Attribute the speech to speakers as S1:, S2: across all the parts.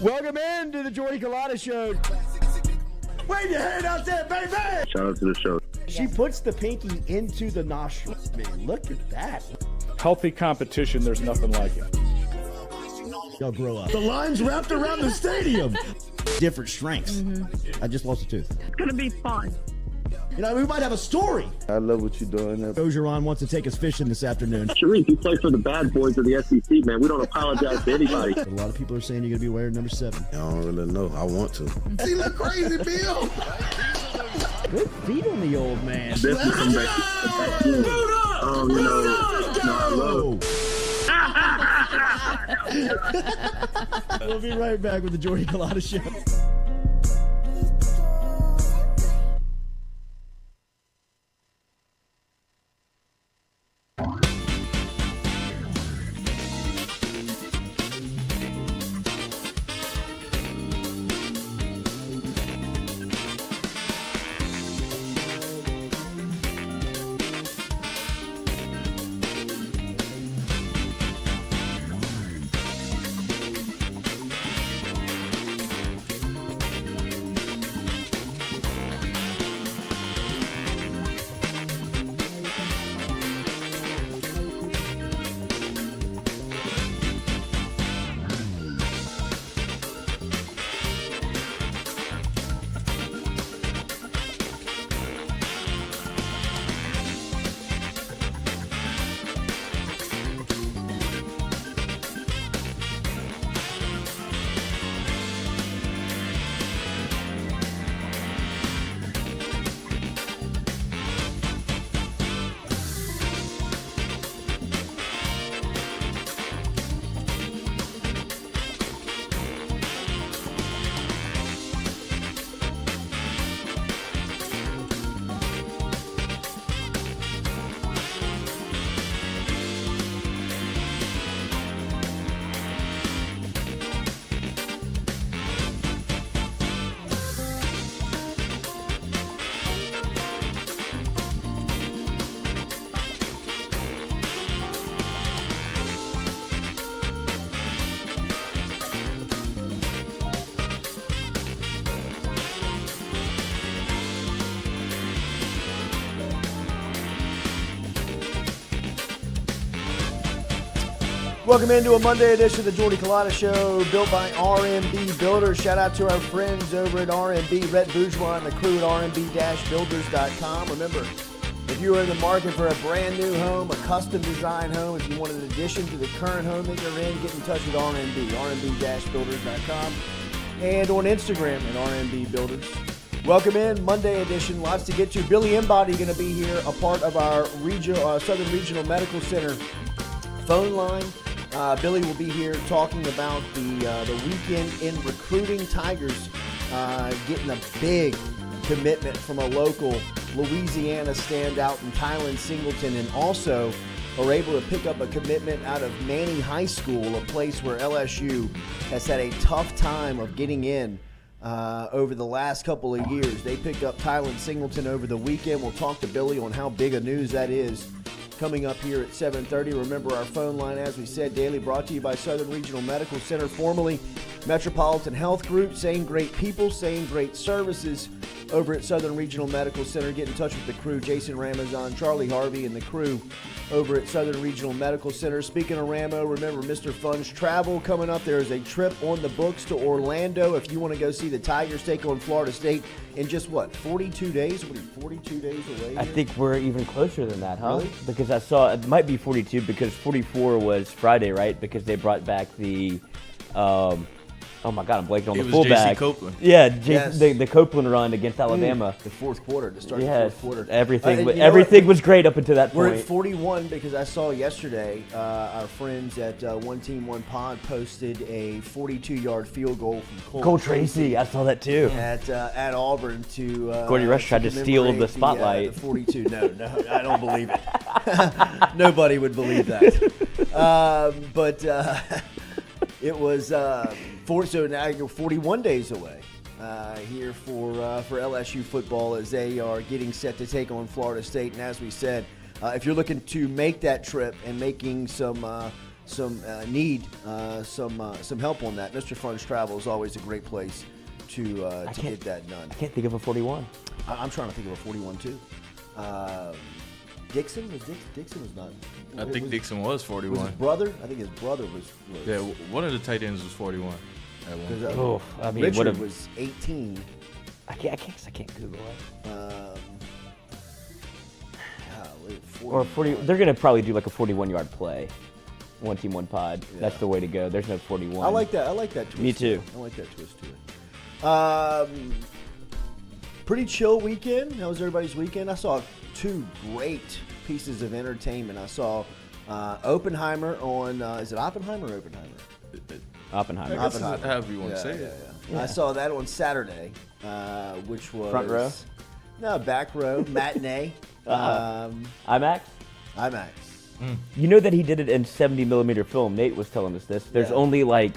S1: Welcome into the Jordy Culotta Show. Wave your hand out there, baby!
S2: Shout out to the show.
S1: She puts the pinky into the nostril. Man, look at that.
S3: Healthy competition, there's nothing like it.
S1: Y'all grow up. The line's wrapped around the stadium. Different strengths. I just lost a tooth.
S4: It's going to be fun.
S1: You know, we might have a story.
S2: I love what you're doing.
S1: Bergeron wants to take us fishing this afternoon.
S2: Sharif, you play for the bad boys of the SEC, man. We don't apologize to anybody.
S1: A lot of people are saying you're going to be wearing number 7.
S2: I don't really know. I want to.
S1: He look crazy, Bill. Good feet on the old man.
S2: Definitely come back. I love.
S1: We'll be right back with the Jordy Culotta Show. Welcome into a Monday edition of the Jordy Culotta Show, built by RMB Builders. Shout out to our friends over at RMB, Rhett Bourgeois and the crew at rmb-builders.com. Remember, if you are in the market for a brand new home, a custom design home, if you want an addition to the current home that you're in, get in touch with RMB, rmb-builders.com, and on Instagram at RMB Builders. Welcome in, Monday edition, lots to get to. Billy Embody going to be here, a part of our Southern Regional Medical Center phone line. Billy will be here talking about the weekend in recruiting. Tigers getting a big commitment from a local Louisiana standout in Tylen, Singleton, and also are able to pick up a commitment out of Manning High School, a place where LSU has had a tough time of getting in over the last couple of years. They picked up Tylen Singleton over the weekend. We'll talk to Billy on how big a news that is. Coming up here at 7:30. Remember our phone line, as we said, daily brought to you by Southern Regional Medical Center, formerly Metropolitan Health Group. Same great people, same great services over at Southern Regional Medical Center. Get in touch with the crew, Jason Ramazan, Charlie Harvey, and the crew over at Southern Regional Medical Center. Speaking of Ramo, remember Mr. Fun's travel coming up. There is a trip on the books to Orlando if you want to go see the Tigers take on Florida State in just, 42 days? What are you, 42 days away here?
S5: I think we're even closer than that, huh?
S1: Really?
S5: Because I saw, it might be 42 because 44 was Friday, right? Because they brought back the, oh my God, I'm blanking on the fullback.
S6: J.C. Copeland.
S5: Yeah,
S1: Yes.
S5: the Copeland run against Alabama.
S1: The fourth quarter, to start
S5: Yes,
S1: the fourth quarter.
S5: everything was great up until that
S1: We're
S5: point.
S1: at 41 because I saw yesterday our friends at One Team One Pod posted a 42-yard field goal from
S5: Cole Tracy, I saw that too.
S1: at Auburn to
S5: Gordy Rush tried to steal the
S1: commemorate
S5: spotlight.
S1: The 42. No, I don't believe it. Nobody would believe that. But it was so now you're 41 days away here for LSU football as they are getting set to take on Florida State. And as we said, if you're looking to make that trip and making some need some help on that, Mr. Fun's Travel is always a great place to get that done.
S5: I can't think of a 41.
S1: I'm trying to think of a 41 too. Dixon was not.
S4: I think Dixon was 41.
S1: Was his brother? I think his brother was.
S4: Yeah, one of the tight ends was 41 at one point.
S1: Richard was 18.
S5: I can't Google it.
S1: Golly, 40.
S5: Or 40. They're gonna probably do like a 41-yard play. One team, one pod.
S1: Yeah.
S5: That's the way to go. There's no 41.
S1: I like that. I like that twist.
S5: Me too.
S1: I like that twist to it. Pretty chill weekend. How was everybody's weekend? I saw 2 great pieces of entertainment. I saw Oppenheimer on. Is it Oppenheimer or Oppenheimer?
S5: Oppenheimer.
S4: I guess it's however you want to say it.
S1: Yeah. I saw that on Saturday, which was
S5: Front row?
S1: No, back row matinee.
S5: IMAX.
S1: IMAX.
S5: You know that he did it in 70mm film. Nate was telling us this. There's only like,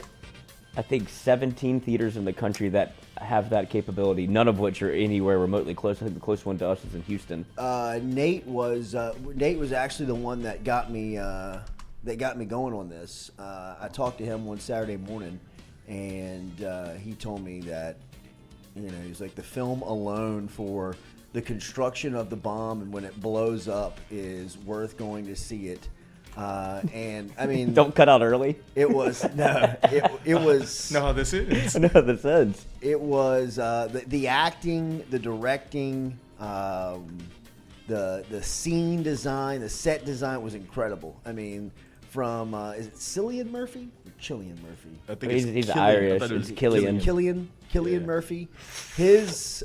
S5: I think 17 theaters in the country that have that capability, none of which are anywhere remotely close. I think the closest one to us is in Houston.
S1: Nate was actually the one that got me going on this. I talked to him one Saturday morning, and he told me that he's like, the film alone for the construction of the bomb and when it blows up is worth going to see it. And I mean,
S5: don't cut out early.
S1: It was it was.
S4: No, this is.
S5: No, this ends.
S1: It was the acting, the directing, the scene design, the set design was incredible. I mean, from is it Cillian Murphy? Or Cillian Murphy.
S4: I think
S5: He's Irish. It's Killian.
S1: Killian Murphy. His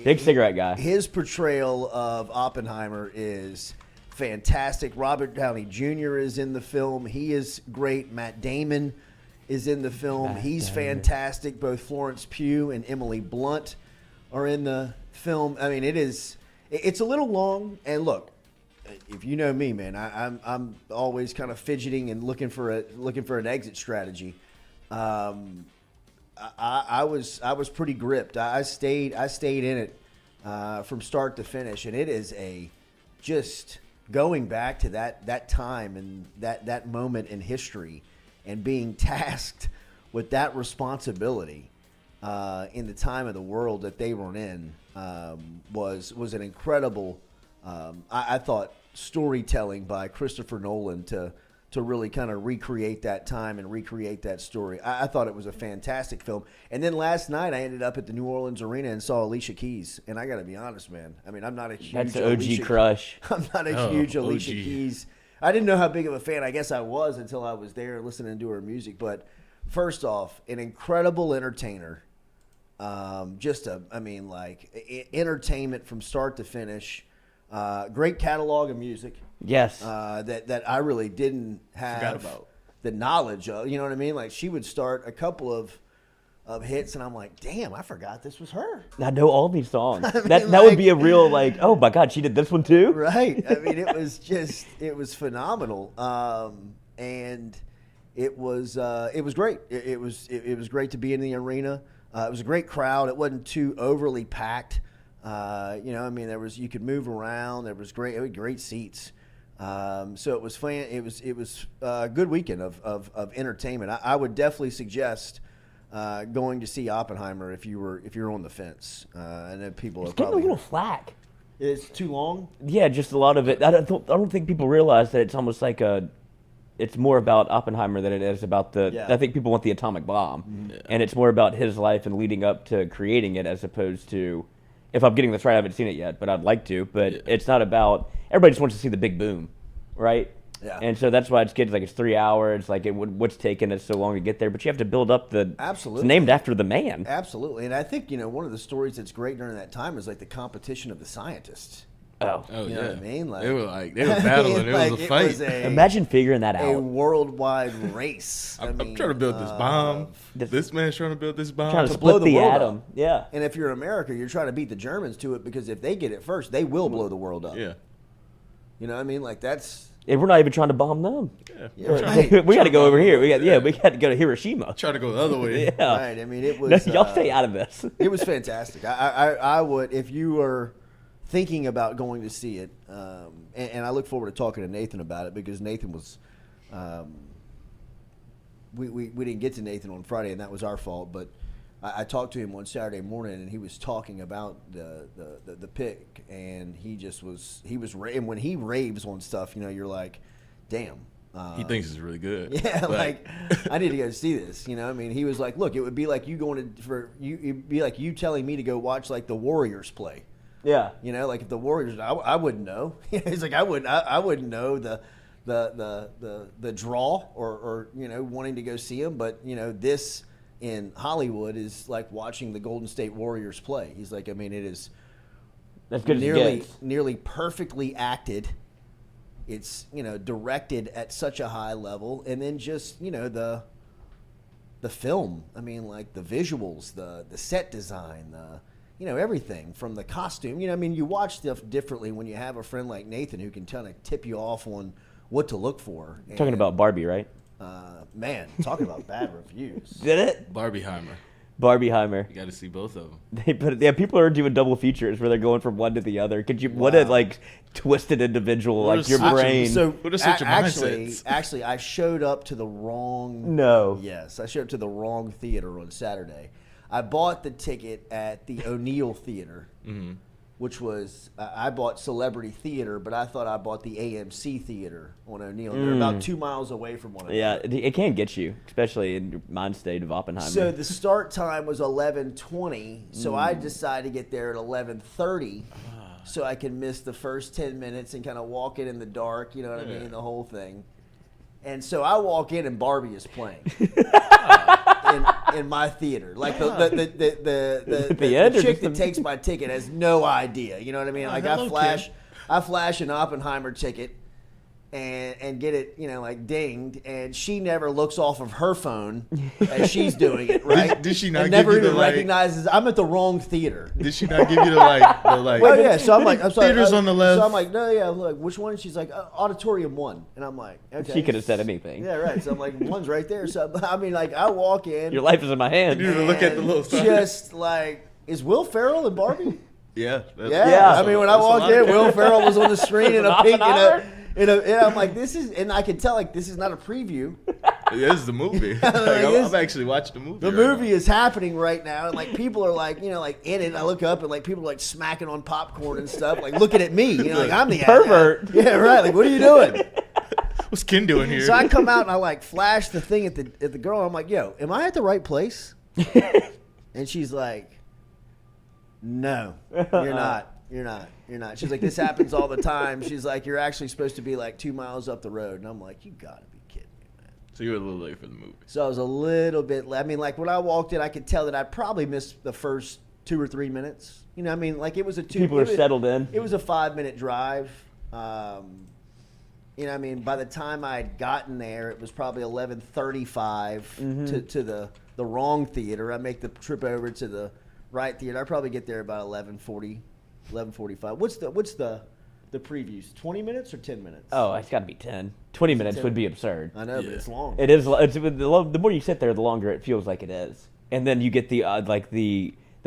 S5: big cigarette guy.
S1: His portrayal of Oppenheimer is fantastic. Robert Downey Jr. is in the film. He is great. Matt Damon is in the film. He's fantastic. Both Florence Pugh and Emily Blunt are in the film. I mean, it's a little long. And look, if you know me, man, I'm always kind of fidgeting and looking for an exit strategy. I was pretty gripped. I stayed in it from start to finish, and it is just going back to that time and that moment in history and being tasked with that responsibility in the time of the world that they were in was an incredible, I thought, storytelling by Christopher Nolan to really kind of recreate that time and recreate that story. I thought it was a fantastic film. And then last night I ended up at the New Orleans Arena and saw Alicia Keys. And I got to be honest, man. I mean, I'm not a huge
S5: That's the OG crush.
S1: I'm not a huge Alicia Keys. I didn't know how big of a fan. I guess I was until I was there listening to her music. But first off, an incredible entertainer. Entertainment from start to finish. Great catalog of music.
S5: Yes.
S1: That I really didn't have the knowledge of. You know what I mean? Like, she would start a couple of hits, and I'm like, damn, I forgot this was her.
S5: I know all these songs.
S1: I mean,
S5: that would be a real, like, oh my God, she did this one too?
S1: Right. I mean, it was phenomenal. And it was great. It was great to be in the arena. It was a great crowd. It wasn't too overly packed. I mean, you could move around. There was great seats. So it was fun. It was a good weekend of entertainment. I would definitely suggest going to see Oppenheimer if you're on the fence. I know people
S5: It's
S1: are
S5: getting
S1: probably
S5: a little flack.
S1: It's too long.
S5: Yeah, just a lot of it. I don't think people realize that it's almost like it's more about Oppenheimer than it is about I think people want the atomic bomb, and it's more about his life and leading up to creating it, as opposed to. If I'm getting this right, I haven't seen it yet, but I'd like to. But it's not about – everybody just wants to see the big boom, right?
S1: Yeah.
S5: And so that's why it's 3 hours. Like, what's taking us so long to get there? But you have to build up the –
S1: Absolutely.
S5: It's named after the man.
S1: Absolutely. And I think, one of the stories that's great during that time is, like, the competition of the scientists.
S5: Oh,
S1: You know what I mean? Like,
S4: they were battling. It was a fight.
S5: Imagine figuring that out.
S1: A worldwide race.
S4: I'm trying to build this bomb. This man's trying to build this bomb.
S5: Trying to
S1: blow
S5: split
S1: the
S5: the
S1: world
S5: atom.
S1: up.
S5: Yeah.
S1: And if you're America, you're trying to beat the Germans to it, because if they get it first, they will blow the world up.
S4: Yeah.
S1: You know what I mean? Like, that's...
S5: And we're not even trying to bomb them.
S1: Yeah, right.
S5: We got to go over here. We got to go to Hiroshima.
S4: Try to go the other way.
S5: Yeah.
S1: Right. I mean, it was...
S5: No, y'all stay out of this.
S1: It was fantastic. I would, if you were thinking about going to see it, and I look forward to talking to Nathan about it, because Nathan was we didn't get to Nathan on Friday, and that was our fault. But I talked to him on Saturday morning, and he was talking about the pick, and he was and when he raves on stuff, you're like, damn.
S4: He thinks it's really good.
S1: Yeah, like I need to go see this. I mean, he was like, look, it would be like you it'd be like you telling me to go watch like the Warriors play.
S5: Yeah.
S1: Like if the Warriors, I wouldn't know. He's like, I wouldn't know the draw or wanting to go see them. But this in Hollywood is like watching the Golden State Warriors play. He's like, I mean, it is
S5: that's good
S1: nearly perfectly acted. It's directed at such a high level, and then just the film. I mean, like the visuals, the set design, everything from the costume. I mean, you watch stuff differently when you have a friend like Nathan who can kind of tip you off on what to look for.
S5: You're talking about Barbie, right?
S1: Man, talking about bad reviews.
S5: Did it?
S4: Barbieheimer.
S5: Barbieheimer.
S4: You got to see both of them.
S5: People are doing double features where they're going from one to the other. Could you? What a like twisted individual, like your brain.
S4: What are such a
S1: actually, I showed up to the wrong.
S5: No.
S1: Yes, I showed up to the wrong theater on Saturday. I bought the ticket at the O'Neill Theater, which was I bought Celebrity Theater, but I thought I bought the AMC Theater on O'Neill. They're about 2 miles away from one another.
S5: Yeah, it can get you, especially in your mind state of Oppenheimer.
S1: So the start time was 11:20, so I decided to get there at 11:30, so I can miss the first 10 minutes and kind of walk in the dark. You know what I mean? The whole thing. And so I walk in and Barbie is playing in my theater. Like the chick that takes my ticket has no idea. You know what I mean? Like I flash an Oppenheimer ticket and get it, like dinged, and she never looks off of her phone as she's doing it, right?
S4: Did she not
S1: and
S4: give
S1: never
S4: you
S1: even
S4: the, like,
S1: recognizes I'm at the wrong theater.
S4: Did she not give you the like?
S1: Oh yeah, so I'm like, I'm sorry,
S4: theaters on the left.
S1: So I'm like, no, yeah, like which one? She's like, Auditorium 1, and I'm like, okay.
S5: She could have said anything.
S1: Yeah, right. So I'm like, one's right there. So I mean, like, I walk in.
S5: Your life is in my hands.
S4: You need to look at the little sign.
S1: Just like, is Will Ferrell in Barbie?
S4: Yeah.
S1: Yeah. I mean, when I walked in, Will Ferrell was on the screen in a pink, and I'm like, this is, and I can tell, like, this is not a preview.
S4: This is the movie. I'm actually watching the movie.
S1: The movie is happening right now, and like people are like, like in it. And I look up and like people are like smacking on popcorn and stuff, like looking at me. Like I'm the
S5: pervert.
S1: Yeah, right. Like, what are you doing?
S4: What's Ken doing here?
S1: So I come out and I like flash the thing at the girl. I'm like, yo, am I at the right place? And she's like, no, you're not. You're not. She's like, this happens all the time. She's like, you're actually supposed to be like 2 miles up the road. And I'm like, you gotta be kidding me, man.
S4: So you were a little late for the movie.
S1: So I was a little bit, I mean, like when I walked in, I could tell that I probably missed the first 2 or 3 minutes. I mean, like it was
S5: People are settled in.
S1: It was a 5-minute drive. I mean, by the time I had gotten there, it was probably 11:35 to the wrong theater. I make the trip over to the right theater. I probably get there about 11:40, 11:45. What's the previews? 20 minutes or 10 minutes?
S5: Oh, it's got to be 10. 20 minutes would be absurd.
S1: I know, but it's long.
S5: It is. The more you sit there, the longer it feels like it is. And then you get the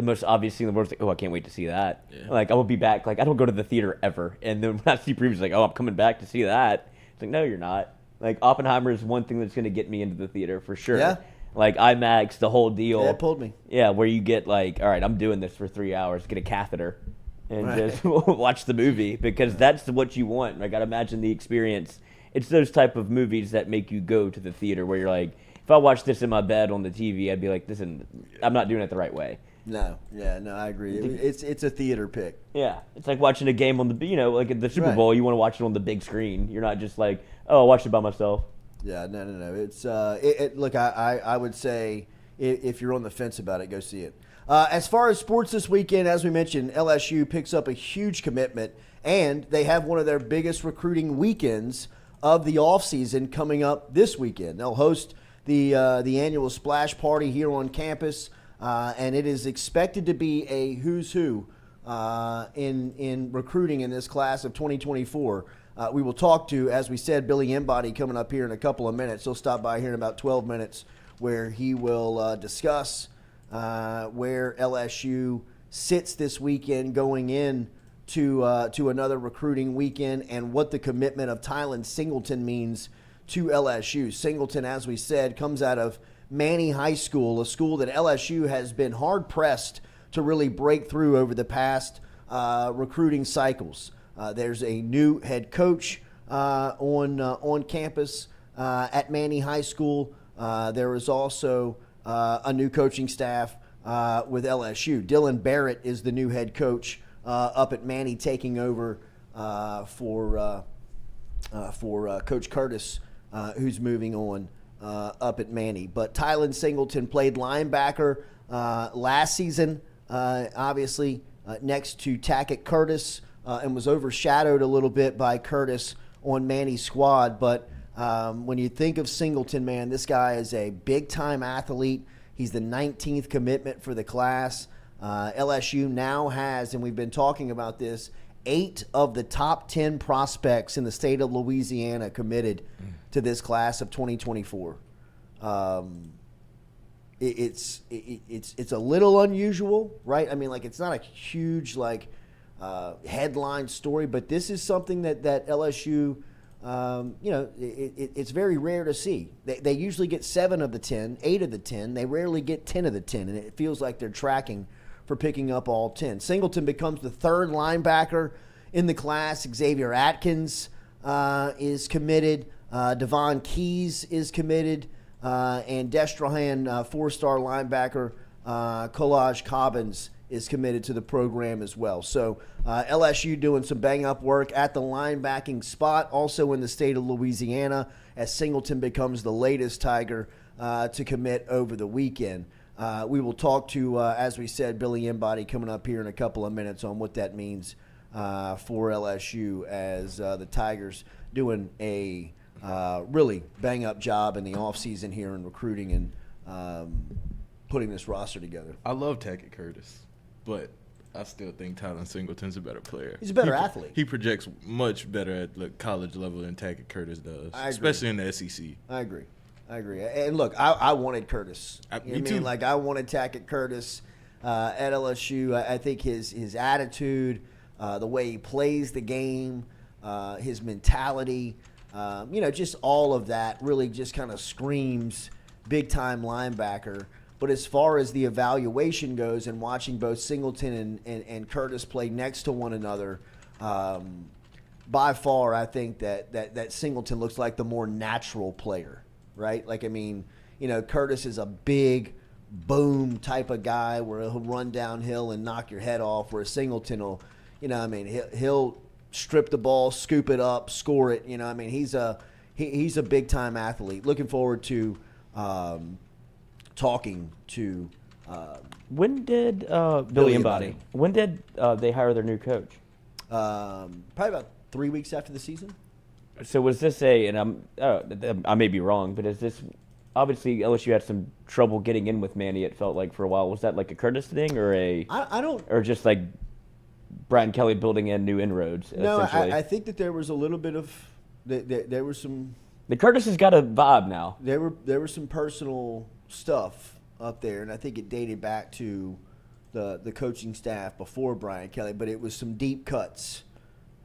S5: most obvious thing in the world is like, oh, I can't wait to see that. Yeah. Like, I will be back. Like, I don't go to the theater ever. And then when I see previews, like, oh, I'm coming back to see that. It's like, no, you're not. Like, Oppenheimer is one thing that's going to get me into the theater for sure. Yeah. Like, IMAX, the whole deal.
S1: Yeah, it pulled me.
S5: Yeah, where you get like, all right, I'm doing this for 3 hours, get a catheter, and just watch the movie, because that's what you want. I got to imagine the experience. It's those type of movies that make you go to the theater where you're like, if I watched this in my bed on the TV, I'd be like, I'm not doing it the right way.
S1: No, I agree. It's a theater pick.
S5: Yeah, it's like watching a game on the, like at the Super Bowl, you want to watch it on the big screen. You're not just like, oh, I'll watch it by myself.
S1: Yeah, no. It's look, I would say if you're on the fence about it, go see it. As far as sports this weekend, as we mentioned, LSU picks up a huge commitment, and they have one of their biggest recruiting weekends of the offseason coming up this weekend. They'll host the annual splash party here on campus, and it is expected to be a who's who in recruiting in this class of 2024. We will talk to, as we said, Billy Embody coming up here in a couple of minutes. He'll stop by here in about 12 minutes, where he will discuss where LSU sits this weekend going in to another recruiting weekend, and what the commitment of Tylen Singleton means to LSU. Singleton, as we said, comes out of Manny High School, a school that LSU has been hard-pressed to really break through over the past recruiting cycles. There's a new head coach on campus at Manny High School. There is also a new coaching staff with LSU. Dylan Barrett is the new head coach up at Manny, taking over for Coach Curtis, who's moving on up at Manny. But Tylen Singleton played linebacker last season, obviously next to Tackett Curtis, and was overshadowed a little bit by Curtis on Manny's squad. But when you think of Singleton, man, this guy is a big-time athlete. He's the 19th commitment for the class. LSU now has, and we've been talking about this, 8 of the top 10 prospects in the state of Louisiana committed to this class of 2024. It's a little unusual, right? I mean, like, it's not a huge headline story, but this is something that LSU, it's very rare to see. They usually get 7 of the 10, 8 of the 10. They rarely get 10 of the 10, and it feels like they're tracking for picking up all 10. Singleton becomes the 3rd linebacker in the class. Xavier Atkins is committed. Devon Keys is committed. And Destrehan, 4-star linebacker, Collage Cobbins is committed to the program as well. So LSU doing some bang-up work at the linebacking spot, also in the state of Louisiana, as Singleton becomes the latest Tiger to commit over the weekend. We will talk to, as we said, Billy Embody coming up here in a couple of minutes on what that means for LSU, as the Tigers doing a really bang-up job in the offseason here in recruiting and putting this roster together.
S4: I love Tackett Curtis, but I still think Tylen Singleton's a better player.
S1: He's a better athlete.
S4: He projects much better at the college level than Tackett Curtis does, especially in the SEC.
S1: I agree. And look, I wanted Curtis.
S4: Me too.
S1: Like, I wanted Tackett Curtis at LSU. I think his attitude, the way he plays the game, his mentality, just all of that really just kind of screams big-time linebacker. But as far as the evaluation goes and watching both Singleton and Curtis play next to one another, by far I think that Singleton looks like the more natural player, right? Like, I mean, Curtis is a big boom type of guy where he'll run downhill and knock your head off, where Singleton will, he'll strip the ball, scoop it up, score it. He's a big-time athlete. Looking forward to talking to
S5: when did Billy Embody? When did they hire their new coach?
S1: Probably about 3 weeks after the season.
S5: So was this and I may be wrong, but is this, obviously LSU had some trouble getting in with Manny, it felt like, for a while. Was that like a Curtis thing, or
S1: I don't,
S5: or just like Brian Kelly building in new inroads?
S1: No, I think that there was a little bit of there was some.
S5: The Curtis has got a vibe now.
S1: There were some personal stuff up there, and I think it dated back to the coaching staff before Brian Kelly, but it was some deep cuts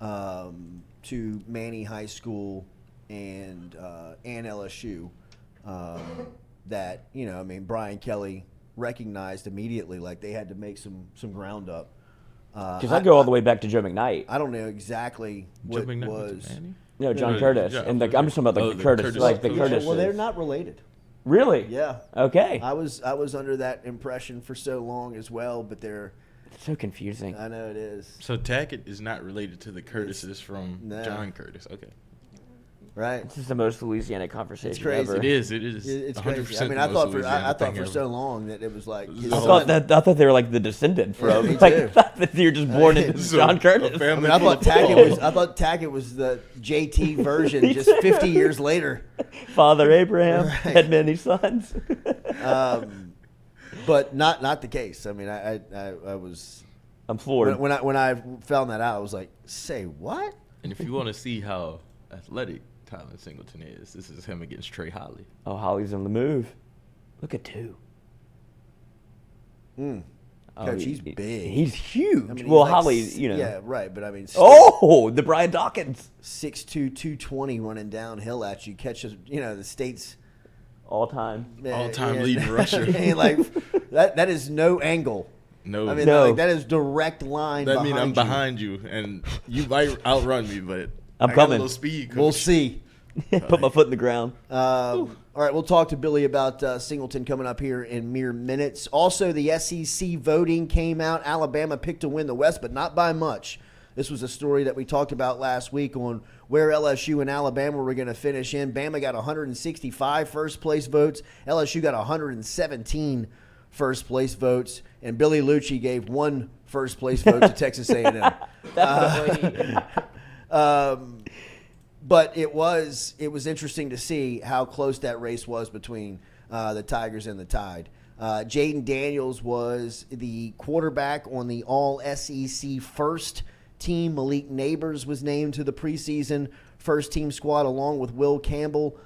S1: to Manny High School and LSU that Brian Kelly recognized immediately, like they had to make some ground up.
S5: Because I go all the way back to Joe McKnight.
S1: I don't know exactly what it was.
S5: No, John Curtis. And I'm just talking about the Curtis. The Curtis.
S1: Well, they're not related.
S5: Really?
S1: Yeah.
S5: Okay.
S1: I was under that impression for so long as well, but they're
S5: so confusing.
S1: I know it is.
S4: So Tackett is not related to the Curtises from John Curtis. Okay.
S1: Right.
S5: This is the most Louisiana conversation
S1: it's crazy.
S5: ever.
S4: It is.
S1: It's
S4: 100%
S1: crazy. I mean, I thought for so long that it was like
S5: I thought they were like the descendant from.
S1: Me
S5: like,
S1: too.
S5: I thought that you were just born into John Curtis.
S1: I mean, I thought Tackett was the JT version, just 50 years later.
S5: Father Abraham had many sons.
S1: But not the case. I mean, I was.
S5: I'm floored.
S1: When I found that out, I was like, say what?
S4: And if you want to see how athletic Tylen Singleton is, this is him against Trey Holly.
S5: Oh, Holly's on the move. Look at 2.
S1: Coach, he's big.
S5: He's huge.
S1: I mean,
S5: well,
S1: he's like
S5: Holly, you know.
S1: Yeah, right. But I mean,
S5: the Brian Dawkins.
S1: 6'2", 220 running downhill at you. Catches, the state's
S5: all-time
S4: leading rusher.
S1: I mean, like, that is no angle.
S4: No.
S1: I mean,
S5: No.
S1: like, that is direct line
S4: That
S1: behind
S4: means I'm
S1: you.
S4: behind you, and you might outrun me, but
S5: I'm
S4: I got a
S5: coming.
S4: little speed. Coach.
S1: We'll see.
S5: Put my foot in the ground.
S1: All right, we'll talk to Billy about Singleton coming up here in mere minutes. Also, the SEC voting came out. Alabama picked to win the West, but not by much. This was a story that we talked about last week on where LSU and Alabama were going to finish in. Bama got 165 first-place votes. LSU got 117 first-place votes. And Billy Lucci gave one first-place vote to Texas A&M. But it was interesting to see how close that race was between the Tigers and the Tide. Jaden Daniels was the quarterback on the All-SEC first team. Malik Neighbors was named to the preseason first-team squad along with Will Campbell.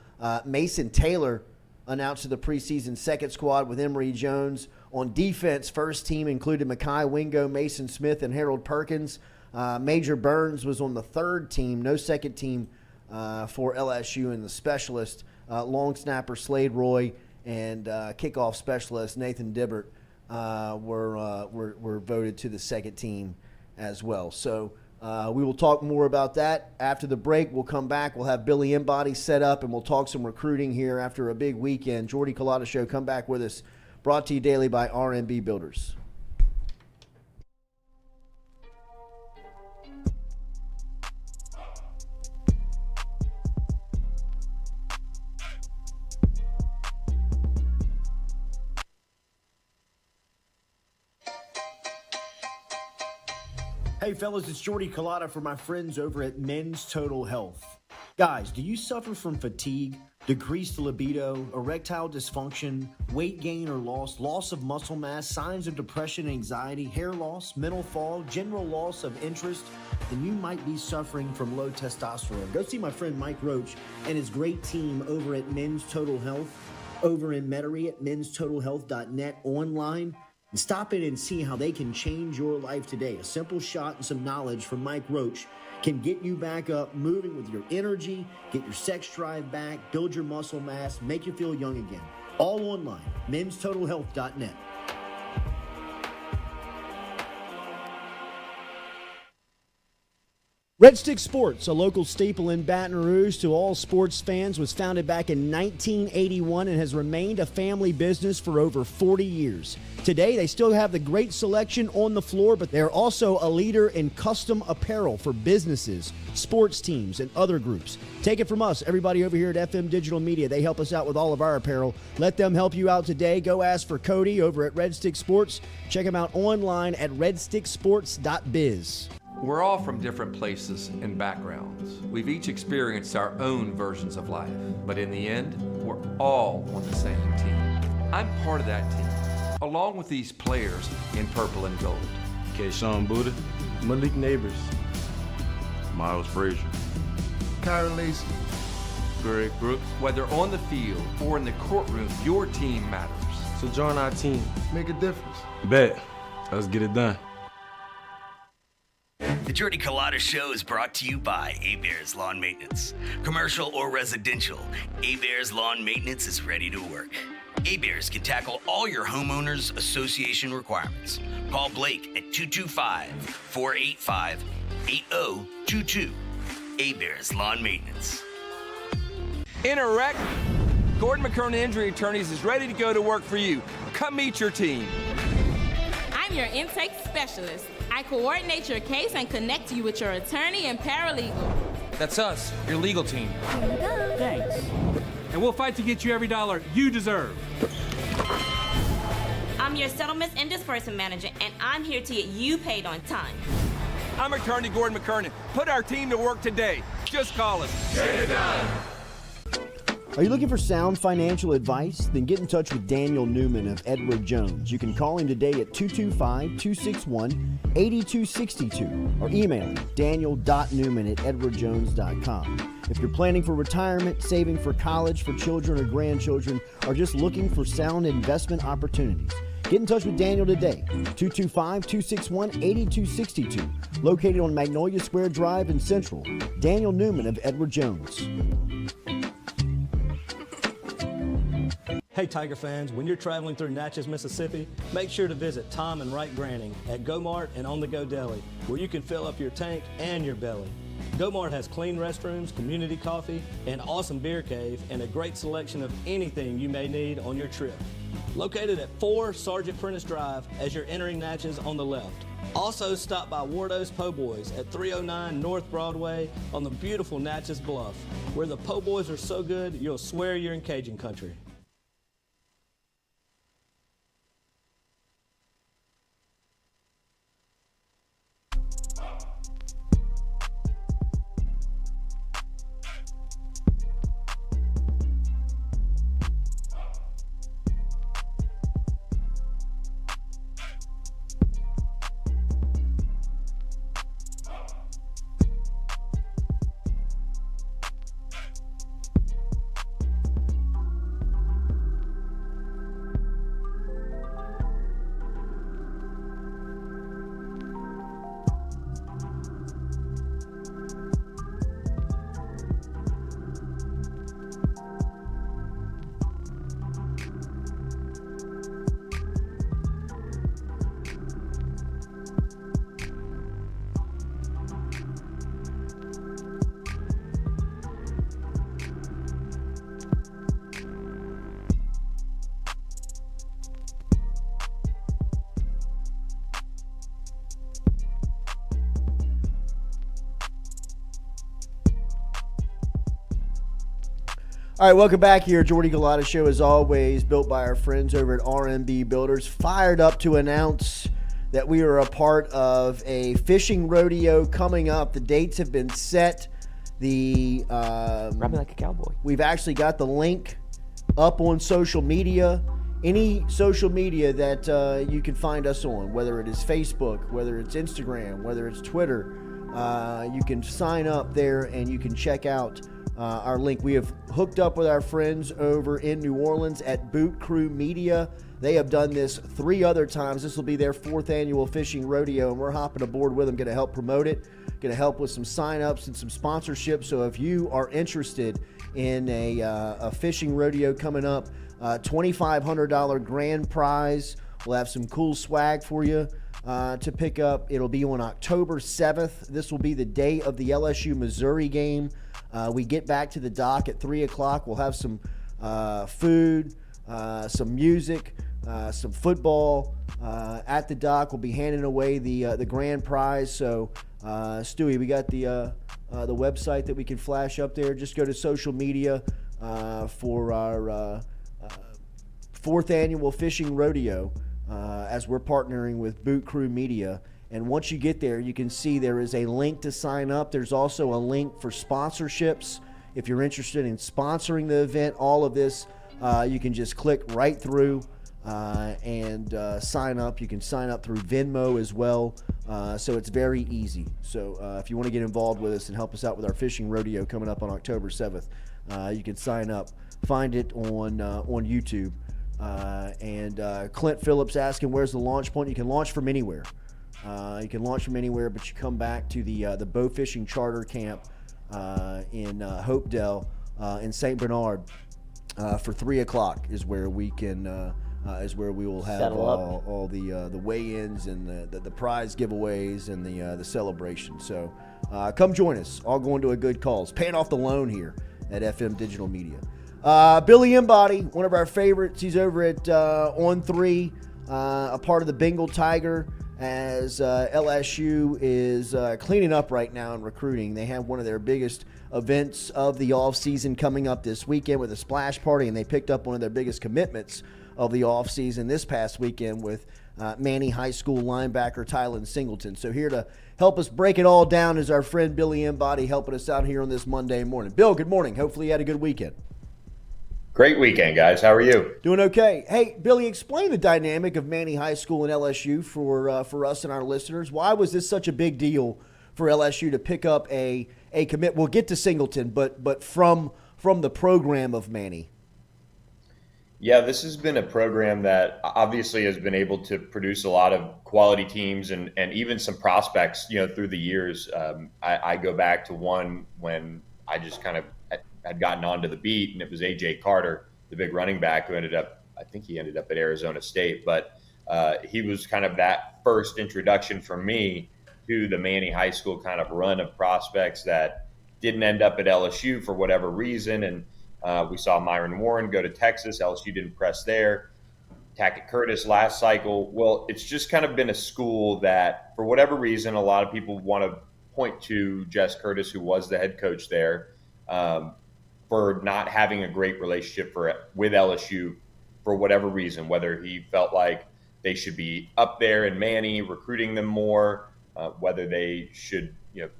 S1: Mason Taylor announced to the preseason second squad with Emory Jones. On defense, first team included Mekhi Wingo, Mason Smith, and Harold Perkins. Major Burns was on the third team, no second team for LSU, and the specialist, long snapper Slade Roy and kickoff specialist Nathan Dibbert were voted to the second team as well. So we will talk more about that after the break. We'll come back. We'll have Billy Embody set up, and we'll talk some recruiting here after a big weekend. Jordy Culotta Show, come back with us. Brought to you daily by RMB Builders. Hey fellas, it's Jordy Culotta for my friends over at Men's Total Health. Guys, do you suffer from fatigue, decreased libido, erectile dysfunction, weight gain or loss of muscle mass, signs of depression, anxiety, hair loss, mental fog, general loss of interest? Then you might be suffering from low testosterone. Go see my friend Mike Roach and his great team over at Men's Total Health over in Metairie at menstotalhealth.net online. And stop in and see how they can change your life today. A simple shot and some knowledge from Mike Roach can get you back up, moving with your energy, get your sex drive back, build your muscle mass, make you feel young again. All online, menstotalhealth.net. Red Stick Sports, a local staple in Baton Rouge to all sports fans, was founded back in 1981 and has remained a family business for over 40 years. Today, they still have the great selection on the floor, but they're also a leader in custom apparel for businesses, sports teams, and other groups. Take it from us, everybody over here at FM Digital Media. They help us out with all of our apparel. Let them help you out today. Go ask for Cody over at Red Stick Sports. Check him out online at redsticksports.biz.
S6: We're all from different places and backgrounds. We've each experienced our own versions of life, but in the end, we're all on the same team. I'm part of that team, along with these players in purple and gold.
S7: Kayshawn Buddha, Malik Neighbors, Miles Frazier, Kyron Lacy, Greg Brooks.
S6: Whether on the field or in the courtroom, your team matters.
S7: So join our team, make a difference. Bet, let's get it done.
S8: The Jordy Culotta Show is brought to you by A-Bears Lawn Maintenance. Commercial or residential, A-Bears Lawn Maintenance is ready to work. A-Bears can tackle all your homeowners association requirements. Call Blake at 225-485-8022. A-Bears Lawn Maintenance.
S6: In a wreck, Gordon McKernan Injury Attorneys is ready to go to work for you. Come meet your team.
S9: I'm your intake specialist. I coordinate your case and connect you with your attorney and paralegal.
S10: That's us, your legal team.
S9: Here you go.
S10: Thanks. And we'll fight to get you every dollar you deserve.
S9: I'm your settlements and disbursement manager, and I'm here to get you paid on time.
S6: I'm attorney Gordon McKernan. Put our team to work today. Just call us.
S10: Get it done.
S1: Are you looking for sound financial advice? Then get in touch with Daniel Newman of Edward Jones. You can call him today at 225-261-8262 or email him daniel.newman@edwardjones.com. If you're planning for retirement, saving for college for children or grandchildren, or just looking for sound investment opportunities, Get in touch with Daniel today, 225-261-8262, located on Magnolia Square Drive in Central. Daniel Newman of Edward Jones.
S11: Hey Tiger fans, when you're traveling through Natchez, Mississippi, make sure to visit Tom and Wright Granning at Go-Mart and On The Go Deli, where you can fill up your tank and your belly. Go-Mart has clean restrooms, community coffee, an awesome beer cave, and a great selection of anything you may need on your trip. Located at 4 Sergeant Prentice Drive as you're entering Natchez on the left. Also stop by Wardo's Po' Boys at 309 North Broadway on the beautiful Natchez Bluff, where the Po' Boys are so good you'll swear you're in Cajun country.
S1: All right, welcome back here. Jordy Culotta Show, as always, built by our friends over at RMB Builders. Fired up to announce that we are a part of a fishing rodeo coming up. The dates have been set.
S5: Ride me like a cowboy.
S1: We've actually got the link up on social media. Any social media that you can find us on, whether it is Facebook, whether it's Instagram, whether it's Twitter, you can sign up there and you can check out our link. We have hooked up with our friends over in New Orleans at Boot Crew Media. They have done this 3 other times. This will be their 4th annual fishing rodeo, and we're hopping aboard with them, going to help promote it, going to help with some sign-ups and some sponsorships. So if you are interested in a fishing rodeo coming up, $2,500 grand prize. We'll have some cool swag for you to pick up. It'll be on October 7th. This will be the day of the LSU Missouri game. We get back to the dock at 3 o'clock. We'll have some food, some music, some football at the dock. We'll be handing away the grand prize. So, Stewie, we got the website that we can flash up there. Just go to social media for our 4th annual fishing rodeo as we're partnering with Boot Crew Media. And once you get there, you can see there is a link to sign up. There's also a link for sponsorships. If you're interested in sponsoring the event, all of this, you can just click right through and sign up. You can sign up through Venmo as well. So it's very easy. So if you want to get involved with us and help us out with our fishing rodeo coming up on October 7th, you can sign up. Find it on YouTube. And Clint Phillips asking, where's the launch point? You can launch from anywhere. You can launch from anywhere, but you come back to the bow fishing charter camp in Hopedale in St. Bernard for 3 o'clock is where we can is where we will have all the weigh-ins and the prize giveaways and the celebration. So come join us. All going to a good cause. Paying off the loan here at FM Digital Media. Billy Embody, one of our favorites. He's over at On 3, a part of the Bengal Tiger, as LSU is cleaning up right now in recruiting. They have one of their biggest events of the offseason coming up this weekend with a splash party, and they picked up one of their biggest commitments of the offseason this past weekend with Manny High School linebacker Tylen Singleton. So here to help us break it all down is our friend Billy Embody, helping us out here on this Monday morning. Bill, good morning. Hopefully you had a good weekend.
S12: Great weekend, guys. How are you?
S1: Doing okay. Hey, Billy, explain the dynamic of Manny High School and LSU for us and our listeners. Why was this such a big deal for LSU to pick up a commit? We'll get to Singleton, but from the program of Manny.
S12: Yeah, this has been a program that obviously has been able to produce a lot of quality teams and even some prospects, through the years. I go back to one when I just kind of had gotten onto the beat, and it was A.J. Carter, the big running back who I think he ended up at Arizona State, but he was kind of that first introduction for me to the Manny High School kind of run of prospects that didn't end up at LSU for whatever reason. And we saw Myron Warren go to Texas. LSU didn't press there. Tackett Curtis last cycle. Well, it's just kind of been a school that, for whatever reason, a lot of people want to point to Jess Curtis, who was the head coach there, for not having a great relationship with LSU for whatever reason, whether he felt like they should be up there in Manny, recruiting them more, whether they should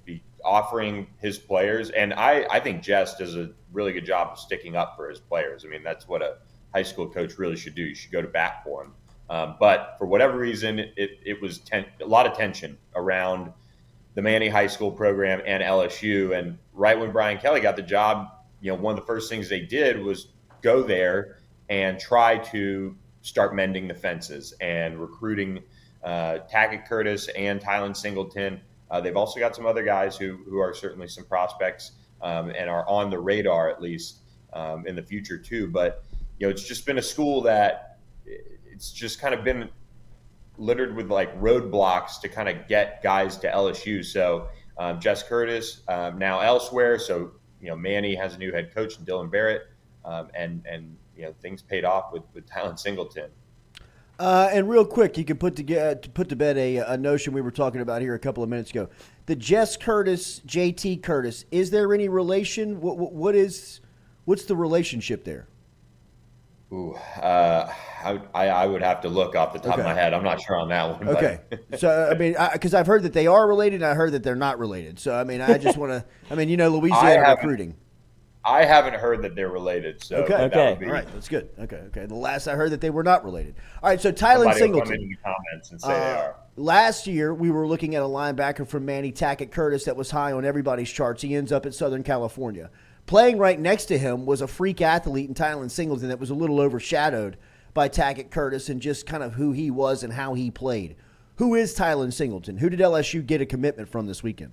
S12: be offering his players. And I think Jess does a really good job of sticking up for his players. I mean, that's what a high school coach really should do. You should go to bat for him. But for whatever reason, it was a lot of tension around the Manny High School program and LSU. And right when Brian Kelly got the job, one of the first things they did was go there and try to start mending the fences and recruiting Tackett Curtis and Tylen Singleton. They've also got some other guys who are certainly some prospects and are on the radar, at least in the future too. But it's just been a school that it's just kind of been littered with like roadblocks to kind of get guys to LSU. So Jess Curtis now elsewhere. So Manny has a new head coach in Dylan Barrett, and things paid off with Tylen Singleton.
S1: And real quick, you can put to bed a notion we were talking about here a couple of minutes ago. The Jess Curtis, JT Curtis, is there any relation? What's the relationship there?
S12: Ooh, I would have to look off the top of my head. I'm not sure on that one.
S1: Okay. So, I mean, because I've heard that they are related, and I heard that they're not related. So, I mean, I just want to – Louisiana recruiting.
S12: I haven't heard that they're related. So
S1: okay. All right, that's good. Okay. The last I heard that they were not related. All right, so Tylen Singleton.
S12: Come in the comments and say they are.
S1: Last year, we were looking at a linebacker from Manny, Tackett Curtis, that was high on everybody's charts. He ends up at Southern California. Playing right next to him was a freak athlete in Tylen Singleton that was a little overshadowed by Tackett Curtis and just kind of who he was and how he played. Who is Tylen Singleton? Who did LSU get a commitment from this weekend?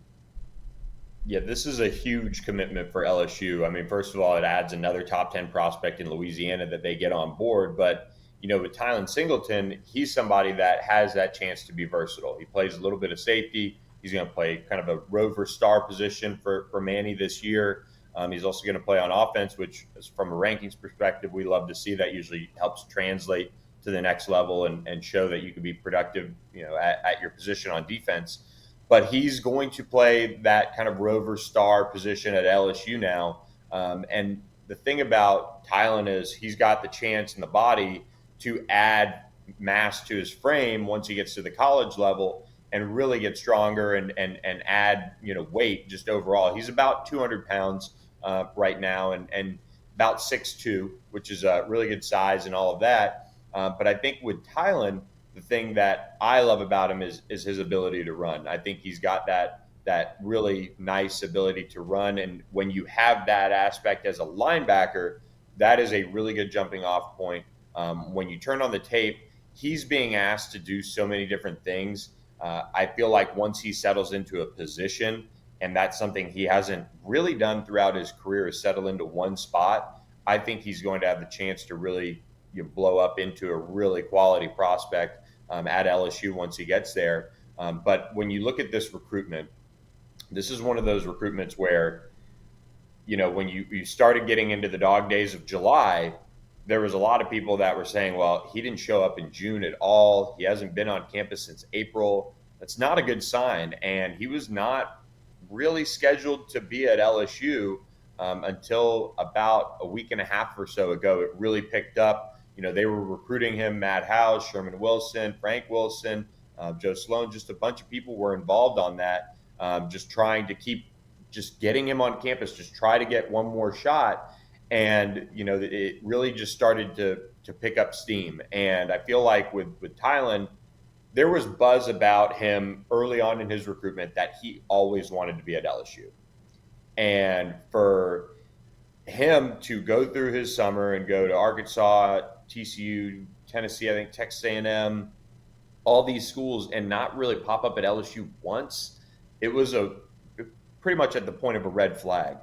S12: Yeah, this is a huge commitment for LSU. I mean, first of all, it adds another top 10 prospect in Louisiana that they get on board. But, with Tylen Singleton, he's somebody that has that chance to be versatile. He plays a little bit of safety. He's going to play kind of a rover star position for Manny this year. He's also going to play on offense, which is, from a rankings perspective, we love to see. That usually helps translate to the next level and show that you can be productive, at your position on defense. But he's going to play that kind of rover star position at LSU now. And the thing about Tylen is he's got the chance in the body to add mass to his frame once he gets to the college level and really get stronger and add, weight just overall. He's about 200 pounds right now and about 6'2", which is a really good size and all of that. But I think with Tylen, the thing that I love about him is his ability to run. I think he's got that really nice ability to run. And when you have that aspect as a linebacker, that is a really good jumping off point. When you turn on the tape, he's being asked to do so many different things. I feel like once he settles into a position, and that's something he hasn't really done throughout his career, is settle into one spot, I think he's going to have the chance to really blow up into a really quality prospect at LSU once he gets there. But when you look at this recruitment, this is one of those recruitments where, when you started getting into the dog days of July, there was a lot of people that were saying, well, he didn't show up in June at all. He hasn't been on campus since April. That's not a good sign. And he was not really scheduled to be at LSU until about a week and a half or so ago. It really picked up. They were recruiting him, Matt House, Sherman Wilson, Frank Wilson, Joe Sloan, just a bunch of people were involved on that, just trying to keep just getting him on campus, just try to get one more shot. And, it really just started to pick up steam. And I feel like with Tylen, there was buzz about him early on in his recruitment that he always wanted to be at LSU. And for him to go through his summer and go to Arkansas, TCU, Tennessee, I think Texas A&M, all these schools, and not really pop up at LSU once, it was pretty much at the point of a red flag.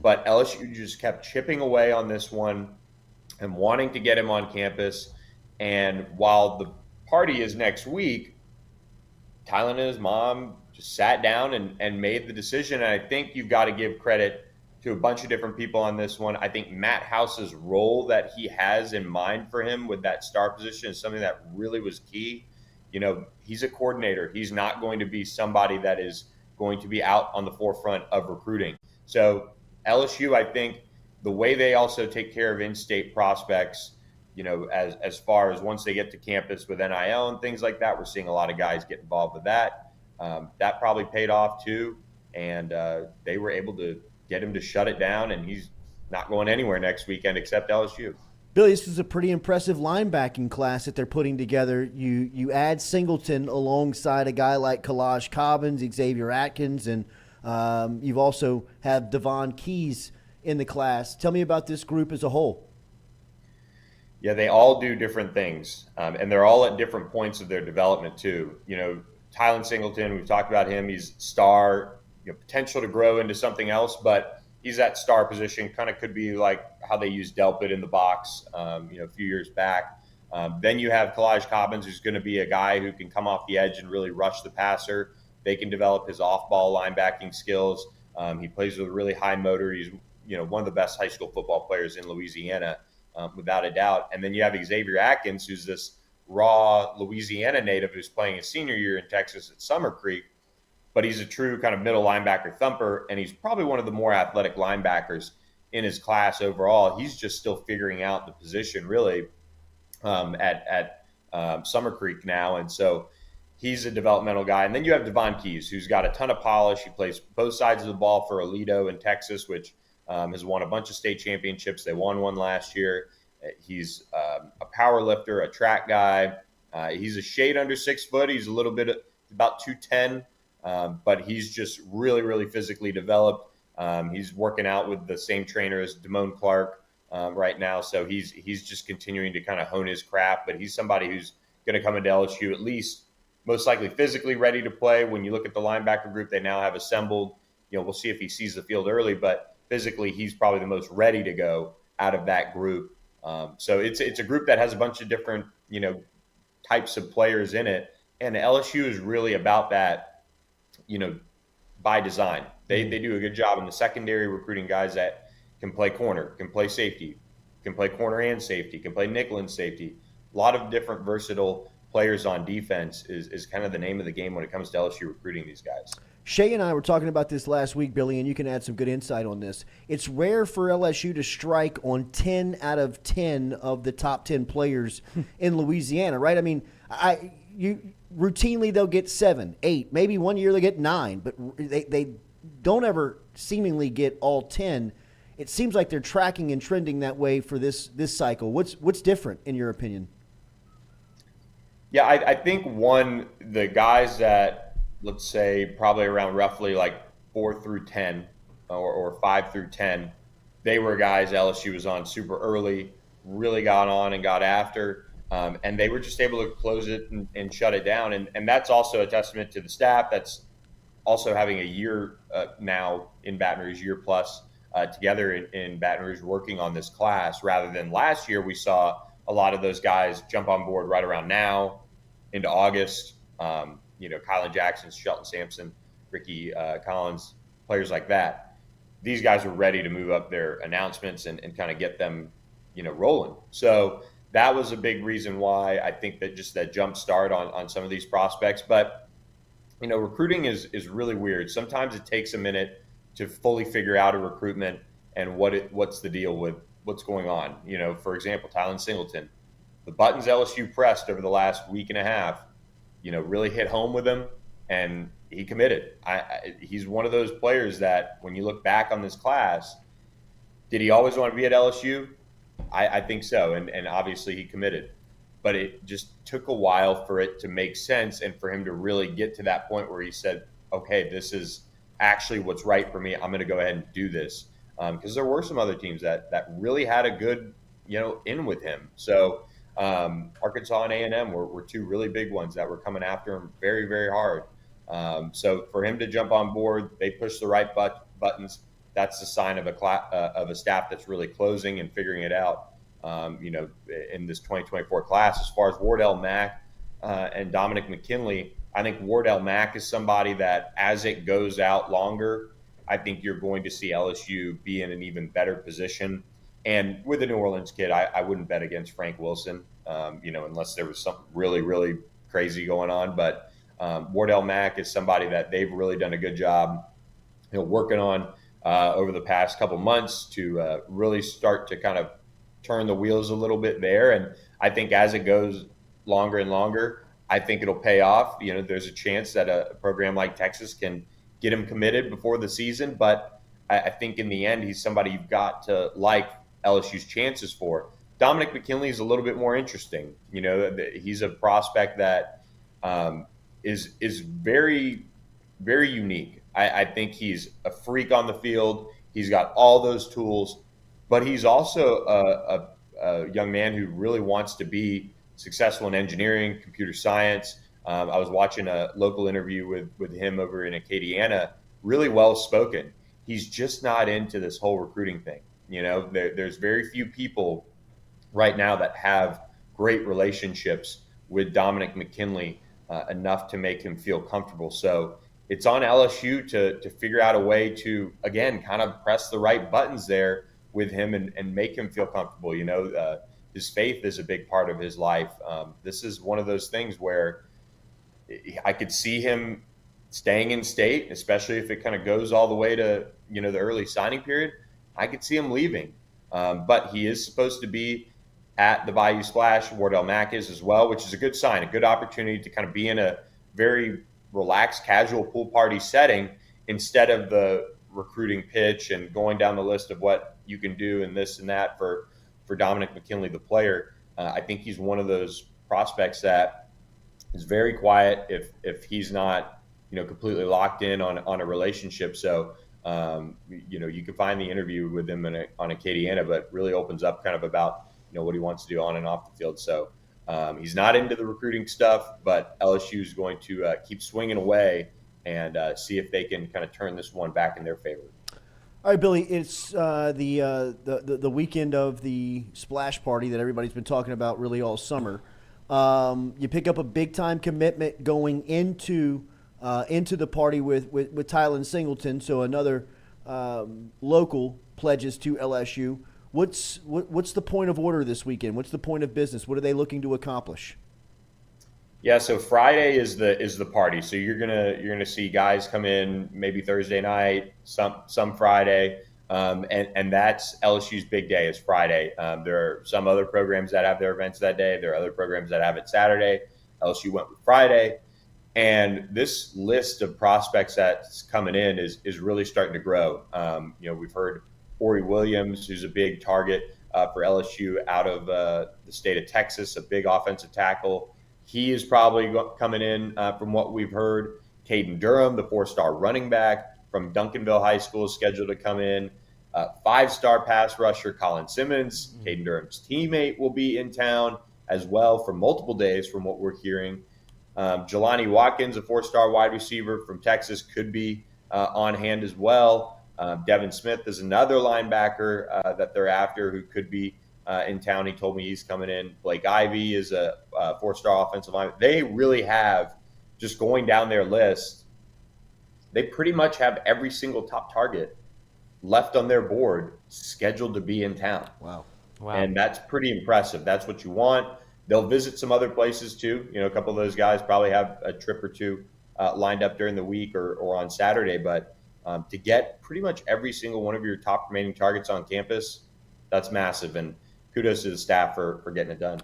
S12: But LSU just kept chipping away on this one and wanting to get him on campus. And while the party is next week, Tylen and his mom just sat down and made the decision. And I think you've got to give credit to a bunch of different people on this one. I think Matt House's role that he has in mind for him with that star position is something that really was key. You know, he's a coordinator. He's not going to be somebody that is going to be out on the forefront of recruiting. So LSU, I think the way they also take care of in-state prospects, you know, as far as once they get to campus with NIL and things like that, we're seeing a lot of guys get involved with that. That probably paid off too. And they were able to get him to shut it down, and he's not going anywhere next weekend except LSU.
S1: Billy, this is a pretty impressive linebacking class that they're putting together. You add Singleton alongside a guy like Kalaj Cobbins, Xavier Atkins, and you've also have Devon Keys in the class. Tell me about this group as a whole.
S12: Yeah, they all do different things, and they're all at different points of their development too. You know, Tylen Singleton, we've talked about him. He's star, potential to grow into something else, but he's at star position. Kind of could be like how they used Delpit in the box, a few years back. Then you have Kalaj Cobbins, who's going to be a guy who can come off the edge and really rush the passer. They can develop his off-ball linebacking skills. He plays with a really high motor. He's one of the best high school football players in Louisiana, without a doubt. And then you have Xavier Atkins, who's this raw Louisiana native who's playing his senior year in Texas at Summer Creek. But he's a true kind of middle linebacker thumper, and he's probably one of the more athletic linebackers in his class overall. He's just still figuring out the position really at Summer Creek now, and so he's a developmental guy. And then you have Devon Keys, who's got a ton of polish. He plays both sides of the ball for Aledo in Texas, which has won a bunch of state championships. They won one last year. He's a power lifter, a track guy. He's a shade under 6 foot. He's a little bit about 210. But he's just really, really physically developed. He's working out with the same trainer as Damone Clark right now. So he's just continuing to kind of hone his craft. But he's somebody who's going to come into LSU at least most likely physically ready to play. When you look at the linebacker group they now have assembled, we'll see if he sees the field early. But physically, he's probably the most ready to go out of that group. So it's a group that has a bunch of different, types of players in it. And LSU is really about that. By design. They do a good job in the secondary recruiting guys that can play corner, can play safety, can play corner and safety, can play nickel and safety. A lot of different versatile players on defense is kind of the name of the game when it comes to LSU recruiting these guys.
S1: Shay and I were talking about this last week, Billy, and you can add some good insight on this. It's rare for LSU to strike on 10 out of 10 of the top 10 players in Louisiana, right? I mean, routinely they'll get 7, 8, maybe one year they get 9, but they don't ever seemingly get all 10. It seems like they're tracking and trending that way for this cycle. What's different in your opinion?
S12: Yeah, I think the guys that, let's say, probably around roughly like 4 through 10 or 5 through 10, they were guys LSU was on super early, really got on and got after. And they were just able to close it and shut it down. And that's also a testament to the staff that's also having a year now in Baton Rouge, year plus together in Baton Rouge working on this class, rather than last year we saw a lot of those guys jump on board right around now into August. Kylan Jackson, Shelton Sampson, Ricky Collins, players like that. These guys were ready to move up their announcements and kind of get them, rolling. So that was a big reason why I think that just that jump start on some of these prospects. But, recruiting is really weird. Sometimes it takes a minute to fully figure out a recruitment and what's the deal with what's going on. For example, Tylen Singleton, the buttons LSU pressed over the last week and a half, really hit home with him, and he committed. He's one of those players that when you look back on this class, did he always want to be at LSU? I think so, and obviously he committed. But it just took a while for it to make sense and for him to really get to that point where he said, okay, this is actually what's right for me. I'm going to go ahead and do this. because there were some other teams that really had a good, in with him. So Arkansas and A&M were two really big ones that were coming after him very, very hard. So for him to jump on board, they push the right buttons. That's the sign of a staff that's really closing and figuring it out. In this 2024 class, as far as Wardell Mack and Dominic McKinley, I think Wardell Mack is somebody that, as it goes out longer, I think you're going to see LSU be in an even better position. And with the New Orleans kid, I wouldn't bet against Frank Wilson, unless there was something really, really crazy going on. But Wardell Mack is somebody that they've really done a good job, working on over the past couple months to really start to kind of turn the wheels a little bit there. And I think as it goes longer and longer, I think it'll pay off. There's a chance that a program like Texas can get him committed before the season. But I think in the end, he's somebody you've got to like LSU's chances for. Dominic McKinley is a little bit more interesting. He's a prospect that is very, very unique. I think he's a freak on the field. He's got all those tools, but he's also a young man who really wants to be successful in engineering, computer science. I was watching a local interview with him over in Acadiana, really well spoken. He's just not into this whole recruiting thing. There's very few people right now that have great relationships with Dominic McKinley enough to make him feel comfortable. So it's on LSU to figure out a way to, again, kind of press the right buttons there with him and make him feel comfortable. His faith is a big part of his life. This is one of those things where I could see him staying in state, especially if it kind of goes all the way to, the early signing period. I could see him leaving. But he is supposed to be at the Bayou Splash. Wardell Mack is as well, which is a good sign, a good opportunity to kind of be in a very relaxed, casual pool party setting instead of the recruiting pitch and going down the list of what you can do and this and that for Dominic McKinley, the player. I think he's one of those prospects that is very quiet if he's not, completely locked in on a relationship. So, you can find the interview with him on Acadiana, but really opens up kind of about, what he wants to do on and off the field. So he's not into the recruiting stuff, but LSU is going to keep swinging away and see if they can kind of turn this one back in their favor.
S1: All right, Billy, it's the weekend of the splash party that everybody's been talking about really all summer. You pick up a big-time commitment going into the party with Tylen Singleton, so another local pledges to LSU. What's the point of order this weekend? What's the point of business? What are they looking to accomplish?
S12: Yeah, so Friday is the party. So you're gonna see guys come in maybe Thursday night, some Friday, and that's LSU's big day is Friday. There are some other programs that have their events that day. There are other programs that have it Saturday. LSU went with Friday, and this list of prospects that's coming in is really starting to grow. We've heard Ori Williams, who's a big target for LSU out of the state of Texas, a big offensive tackle. He is probably coming in from what we've heard. Caden Durham, the 4-star running back from Duncanville High School, is scheduled to come in. 5-star pass rusher Colin Simmons, Caden Durham's teammate, will be in town as well for multiple days from what we're hearing. Jelani Watkins, a 4-star wide receiver from Texas, could be on hand as well. Devin Smith is another linebacker that they're after who could be in town. He told me he's coming in. Blake Ivy is a 4-star offensive lineman. They really have, just going down their list, they pretty much have every single top target left on their board scheduled to be in town.
S1: Wow.
S12: And that's pretty impressive. That's what you want. They'll visit some other places too. A couple of those guys probably have a trip or two lined up during the week or on Saturday. But to get pretty much every single one of your top remaining targets on campus, that's massive. And kudos to the staff for getting it done.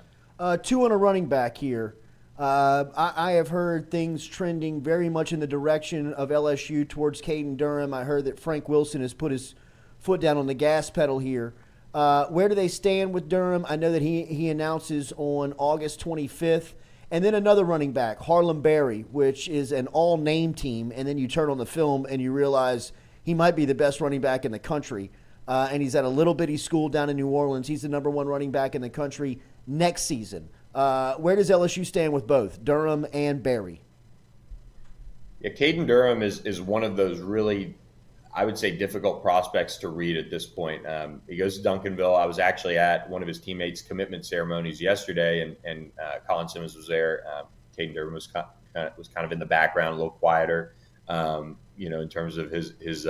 S1: 2 on a running back here. I have heard things trending very much in the direction of LSU towards Caden Durham. I heard that Frank Wilson has put his foot down on the gas pedal here. Where do they stand with Durham? I know that he announces on August 25th. And then another running back, Harlem Berry, which is an all-name team. And then you turn on the film and you realize he might be the best running back in the country. and he's at a little bitty school down in New Orleans. He's the number 1 running back in the country next season. Where does LSU stand with both Durham and Berry?
S12: Yeah, Caden Durham is one of those really, I would say, difficult prospects to read at this point. He goes to Duncanville. I was actually at one of his teammates' commitment ceremonies yesterday, and Colin Simmons was there. Caden Durham was kind of in the background, a little quieter, in terms of his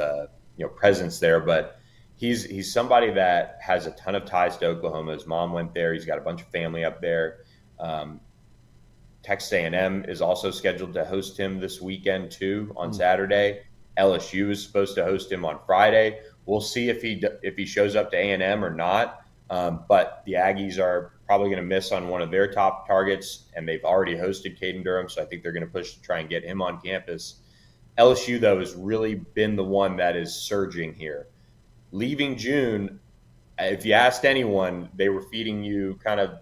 S12: presence there. But he's somebody that has a ton of ties to Oklahoma. His mom went there. He's got a bunch of family up there. Texas A&M is also scheduled to host him this weekend too on Saturday. LSU is supposed to host him on Friday. We'll see if he shows up to A&M or not. But the Aggies are probably going to miss on one of their top targets, and they've already hosted Caden Durham, so I think they're going to push to try and get him on campus. LSU, though, has really been the one that is surging here. Leaving June, if you asked anyone, they were feeding you kind of,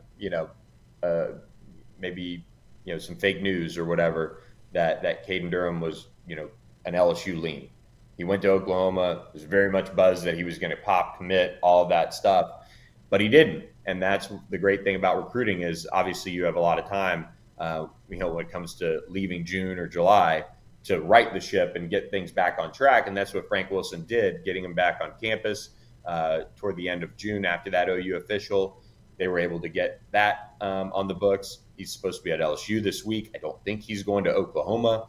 S12: maybe some fake news or whatever, that Caden Durham was, an LSU lean. He went to Oklahoma. There's very much buzz that he was going to pop, commit, all of that stuff, but he didn't. And that's the great thing about recruiting is obviously you have a lot of time, when it comes to leaving June or July to right the ship and get things back on track. And that's what Frank Wilson did, getting him back on campus toward the end of June after that OU official. They were able to get that on the books. He's supposed to be at LSU this week. I don't think he's going to Oklahoma.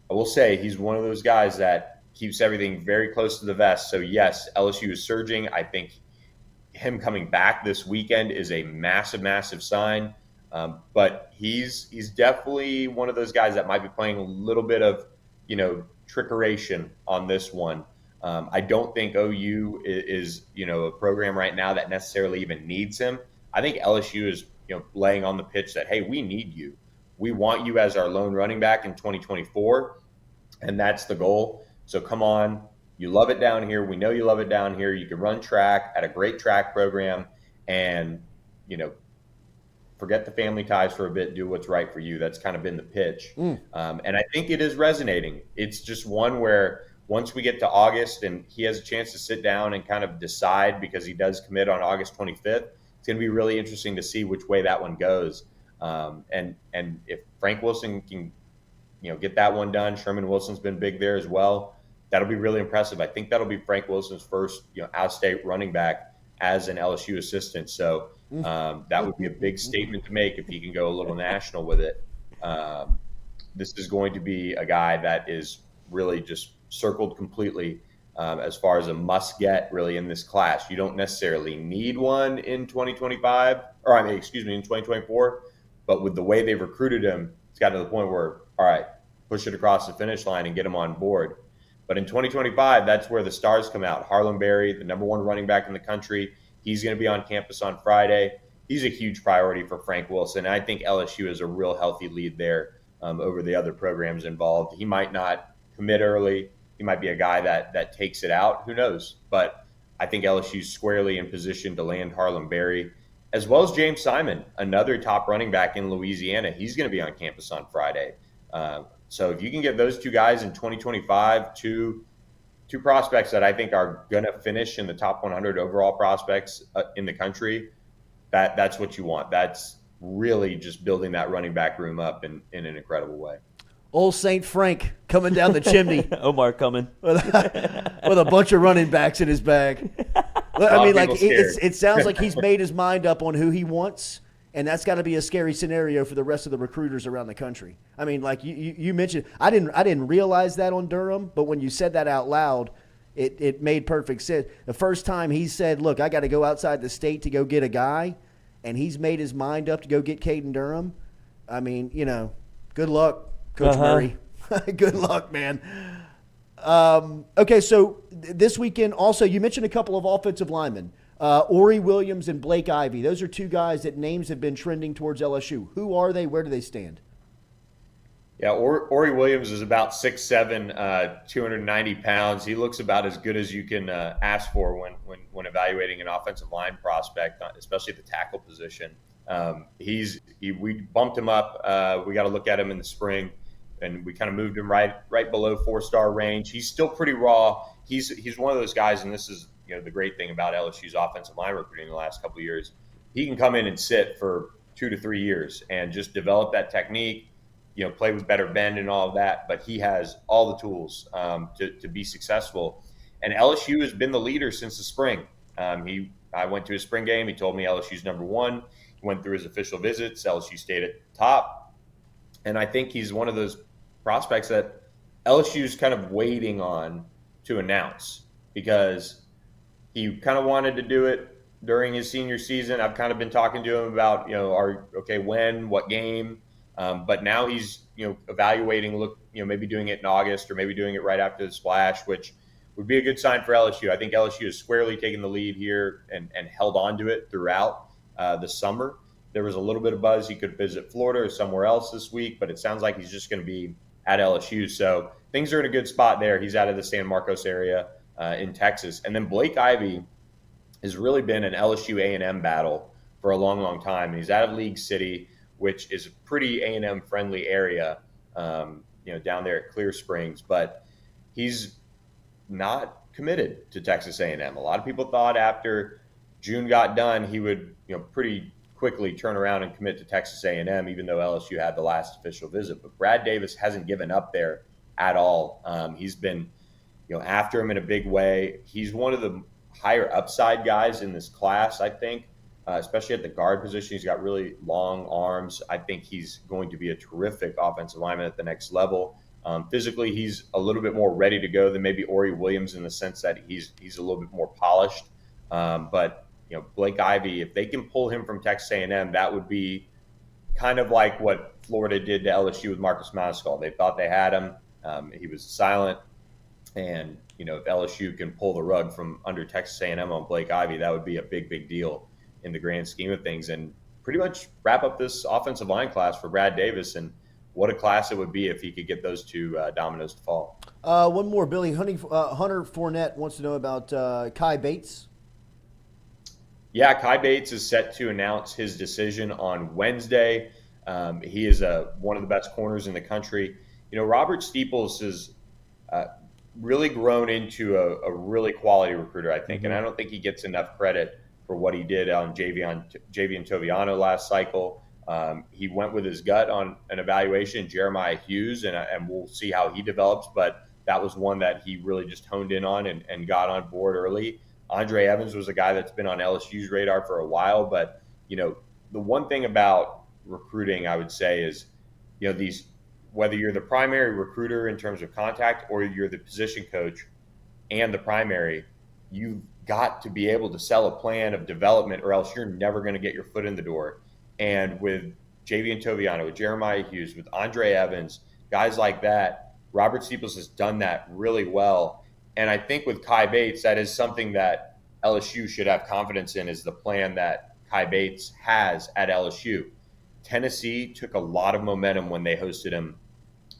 S12: I will say he's one of those guys that keeps everything very close to the vest. So, yes, LSU is surging. I think him coming back this weekend is a massive, massive sign. But he's definitely one of those guys that might be playing a little bit of, trickeration on this one. I don't think OU is a program right now that necessarily even needs him. I think LSU is, laying on the pitch that, hey, we need you. We want you as our lone running back in 2024, and that's the goal. So come on. You love it down here. We know you love it down here. You can run track at a great track program and, forget the family ties for a bit, do what's right for you. That's kind of been the pitch. And I think it is resonating. It's just one where once we get to August and he has a chance to sit down and kind of decide, because he does commit on August 25th, it's going to be really interesting to see which way that one goes. And if Frank Wilson can, get that one done, Sherman Wilson's been big there as well. That'll be really impressive. I think that'll be Frank Wilson's first, out-of-state running back as an LSU assistant. So that would be a big statement to make if he can go a little national with it. This is going to be a guy that is really just circled completely as far as a must-get really in this class. You don't necessarily need one in 2025, in 2024, but with the way they've recruited him, it's gotten to the point where, all right, push it across the finish line and get him on board. But in 2025, that's where the stars come out. Harlan Berry, the number 1 running back in the country, he's going to be on campus on Friday. He's a huge priority for Frank Wilson. I think LSU is a real healthy lead there over the other programs involved. He might not commit early. He might be a guy that takes it out. Who knows? But I think LSU's squarely in position to land Harlan Berry, as well as James Simon, another top running back in Louisiana. He's going to be on campus on Friday. So if you can get those two guys in 2025, two prospects that I think are going to finish in the top 100 overall prospects in the country, that's what you want. That's really just building that running back room up in an incredible way.
S1: Old St. Frank coming down the chimney.
S5: Omar coming.
S1: with a bunch of running backs in his bag. I mean, like, it sounds like he's made his mind up on who he wants, and that's got to be a scary scenario for the rest of the recruiters around the country. I mean, like you mentioned, I didn't realize that on Durham, but when you said that out loud, it made perfect sense. The first time he said, look, I got to go outside the state to go get a guy, and he's made his mind up to go get Caden Durham, I mean, good luck, Coach Murray. Good luck, man. Okay, so this weekend also, you mentioned a couple of offensive linemen, Ori Williams and Blake Ivy. Those are two guys that names have been trending towards LSU. Who are they? Where do they stand?
S12: Yeah, Ori Williams is about 6'7", 290 pounds. He looks about as good as you can ask for when evaluating an offensive line prospect, especially the tackle position. We bumped him up. We got to look at him in the spring, and we kind of moved him right below 4-star range. He's still pretty raw. He's one of those guys, and this is the great thing about LSU's offensive line recruiting in the last couple of years, he can come in and sit for 2 to 3 years and just develop that technique, play with better bend and all of that. But he has all the tools to be successful. And LSU has been the leader since the spring. I went to his spring game. He told me LSU's number one. He went through his official visits. LSU stayed at the top. And I think he's one of those prospects that LSU's kind of waiting on to announce, because he kind of wanted to do it during his senior season. I've kind of been talking to him about, when, what game. But now he's, evaluating, maybe doing it in August or maybe doing it right after the splash, which would be a good sign for LSU. I think LSU has squarely taken the lead here and held on to it throughout the summer. There was a little bit of buzz he could visit Florida or somewhere else this week, but it sounds like he's just going to be at LSU. So things are in a good spot there. He's out of the San Marcos area in Texas. And then Blake Ivy has really been an LSU A&M battle for a long, long time. And he's out of League City, which is a pretty A&M friendly area, down there at Clear Springs. But he's not committed to Texas A&M. A lot of people thought after June got done, he would, pretty quickly turn around and commit to Texas A&M, even though LSU had the last official visit. But Brad Davis hasn't given up there at all. He's been, after him in a big way. He's one of the higher upside guys in this class, I think, especially at the guard position. He's got really long arms. I think he's going to be a terrific offensive lineman at the next level. Physically, he's a little bit more ready to go than maybe Ori Williams in the sense that he's a little bit more polished. But Blake Ivy, if they can pull him from Texas A&M, that would be kind of like what Florida did to LSU with Marcus Maniscal. They thought they had him. He was silent. And, if LSU can pull the rug from under Texas A&M on Blake Ivy, that would be a big, big deal in the grand scheme of things, and pretty much wrap up this offensive line class for Brad Davis. And what a class it would be if he could get those two dominoes to fall.
S1: One more, Billy. Hunter Fournette wants to know about Kai Bates.
S12: Yeah, Kai Bates is set to announce his decision on Wednesday. He is one of the best corners in the country. Robert Steeples has really grown into a really quality recruiter, I think, and I don't think he gets enough credit for what he did on Javian Toviano last cycle. He went with his gut on an evaluation, Jeremiah Hughes, and we'll see how he develops, but that was one that he really just honed in on and got on board early. Andre Evans was a guy that's been on LSU's radar for a while, but, the one thing about recruiting, I would say, is, whether you're the primary recruiter in terms of contact or you're the position coach and the primary, you've got to be able to sell a plan of development, or else you're never going to get your foot in the door. And with Javian Toviano, with Jeremiah Hughes, with Andre Evans, guys like that, Robert Steeples has done that really well. And I think with Kai Bates, that is something that LSU should have confidence in, is the plan that Kai Bates has at LSU. Tennessee took a lot of momentum when they hosted him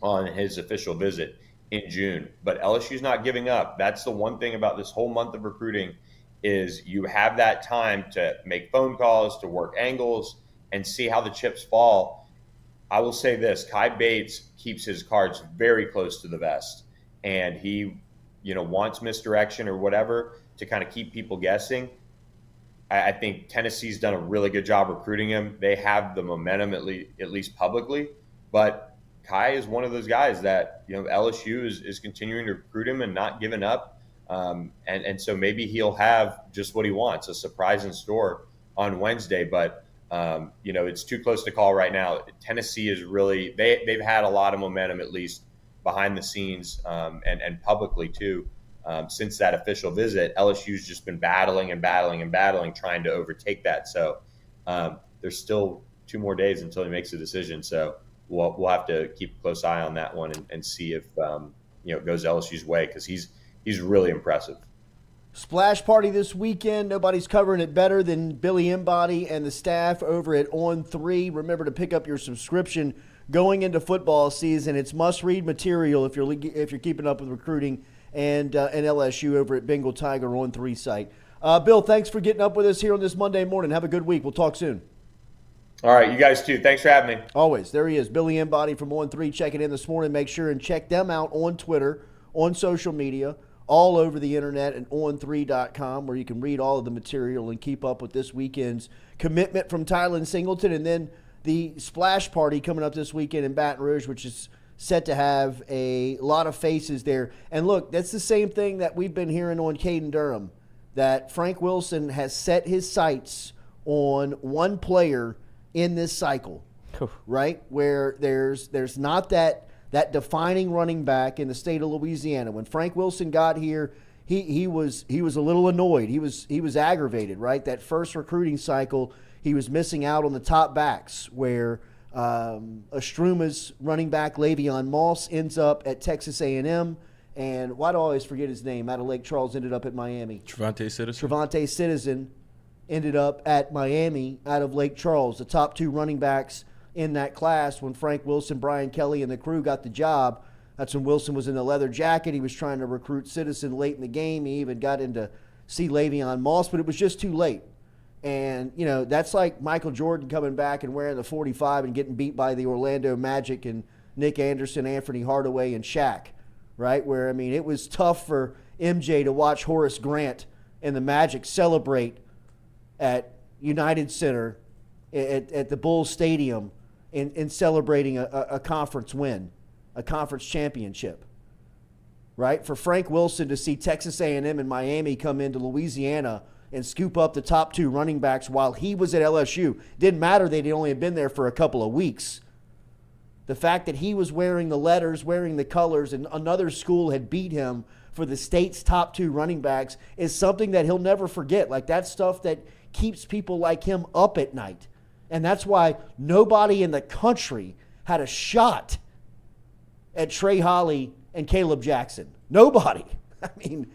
S12: on his official visit in June, but LSU's not giving up. That's the one thing about this whole month of recruiting, is you have that time to make phone calls, to work angles, and see how the chips fall. I will say this, Kai Bates keeps his cards very close to the vest, and he, wants misdirection or whatever to kind of keep people guessing. I think Tennessee's done a really good job recruiting him. They have the momentum, at least publicly, but Kai is one of those guys that, LSU is continuing to recruit him and not giving up. And so maybe he'll have just what he wants, a surprise in store on Wednesday. But, it's too close to call right now. Tennessee is really, they've had a lot of momentum, at least behind the scenes and publicly too, since that official visit. LSU's just been battling, trying to overtake that. So there's still 2 more days until he makes a decision. So we'll have to keep a close eye on that one and see if it goes LSU's way, because he's really impressive.
S1: Splash party this weekend. Nobody's covering it better than Billy Embody and the staff over at On3. Remember to pick up your subscription going into football season. It's must-read material if you're keeping up with recruiting and LSU over at Bengal Tiger On3 site. Bill, thanks for getting up with us here on this Monday morning. Have a good week. We'll talk soon.
S12: All right, you guys too. Thanks for having me.
S1: Always. There he is, Billy Embody from On3, checking in this morning. Make sure and check them out on Twitter, on social media, all over the internet and on3.com, where you can read all of the material and keep up with this weekend's commitment from Tylen Singleton, and then the splash party coming up this weekend in Baton Rouge, which is set to have a lot of faces there. And look, that's the same thing that we've been hearing on Caden Durham, that Frank Wilson has set his sights on one player in this cycle, right? Where there's not that defining running back in the state of Louisiana. When Frank Wilson got here, he was a little annoyed. He was aggravated, right? That first recruiting cycle, he was missing out on the top backs, where Astruma's running back Le'Veon Moss ends up at Texas A&M, and why do I always forget his name? Out of Lake Charles, ended up at Miami.
S4: Trevante
S1: Citizen ended up at Miami out of Lake Charles. The top two running backs in that class, when Frank Wilson, Brian Kelly, and the crew got the job, that's when Wilson was in the leather jacket. He was trying to recruit Citizen late in the game. He even got in to see Le'Veon Moss, but it was just too late. And, you know, that's like Michael Jordan coming back and wearing the 45 and getting beat by the Orlando Magic and Nick Anderson, Anthony Hardaway, and Shaq, right? Where, I mean, it was tough for MJ to watch Horace Grant and the Magic celebrate at United Center at the Bulls Stadium in celebrating a conference win, a conference championship, right? For Frank Wilson to see Texas A&M and Miami come into Louisiana and scoop up the top two running backs while he was at LSU. Didn't matter they'd only been there for a couple of weeks. The fact that he was wearing the letters, wearing the colors, and another school had beat him for the state's top two running backs is something that he'll never forget. Like, that's stuff that keeps people like him up at night. And that's why nobody in the country had a shot at Trey Holly and Caleb Jackson. Nobody. I mean,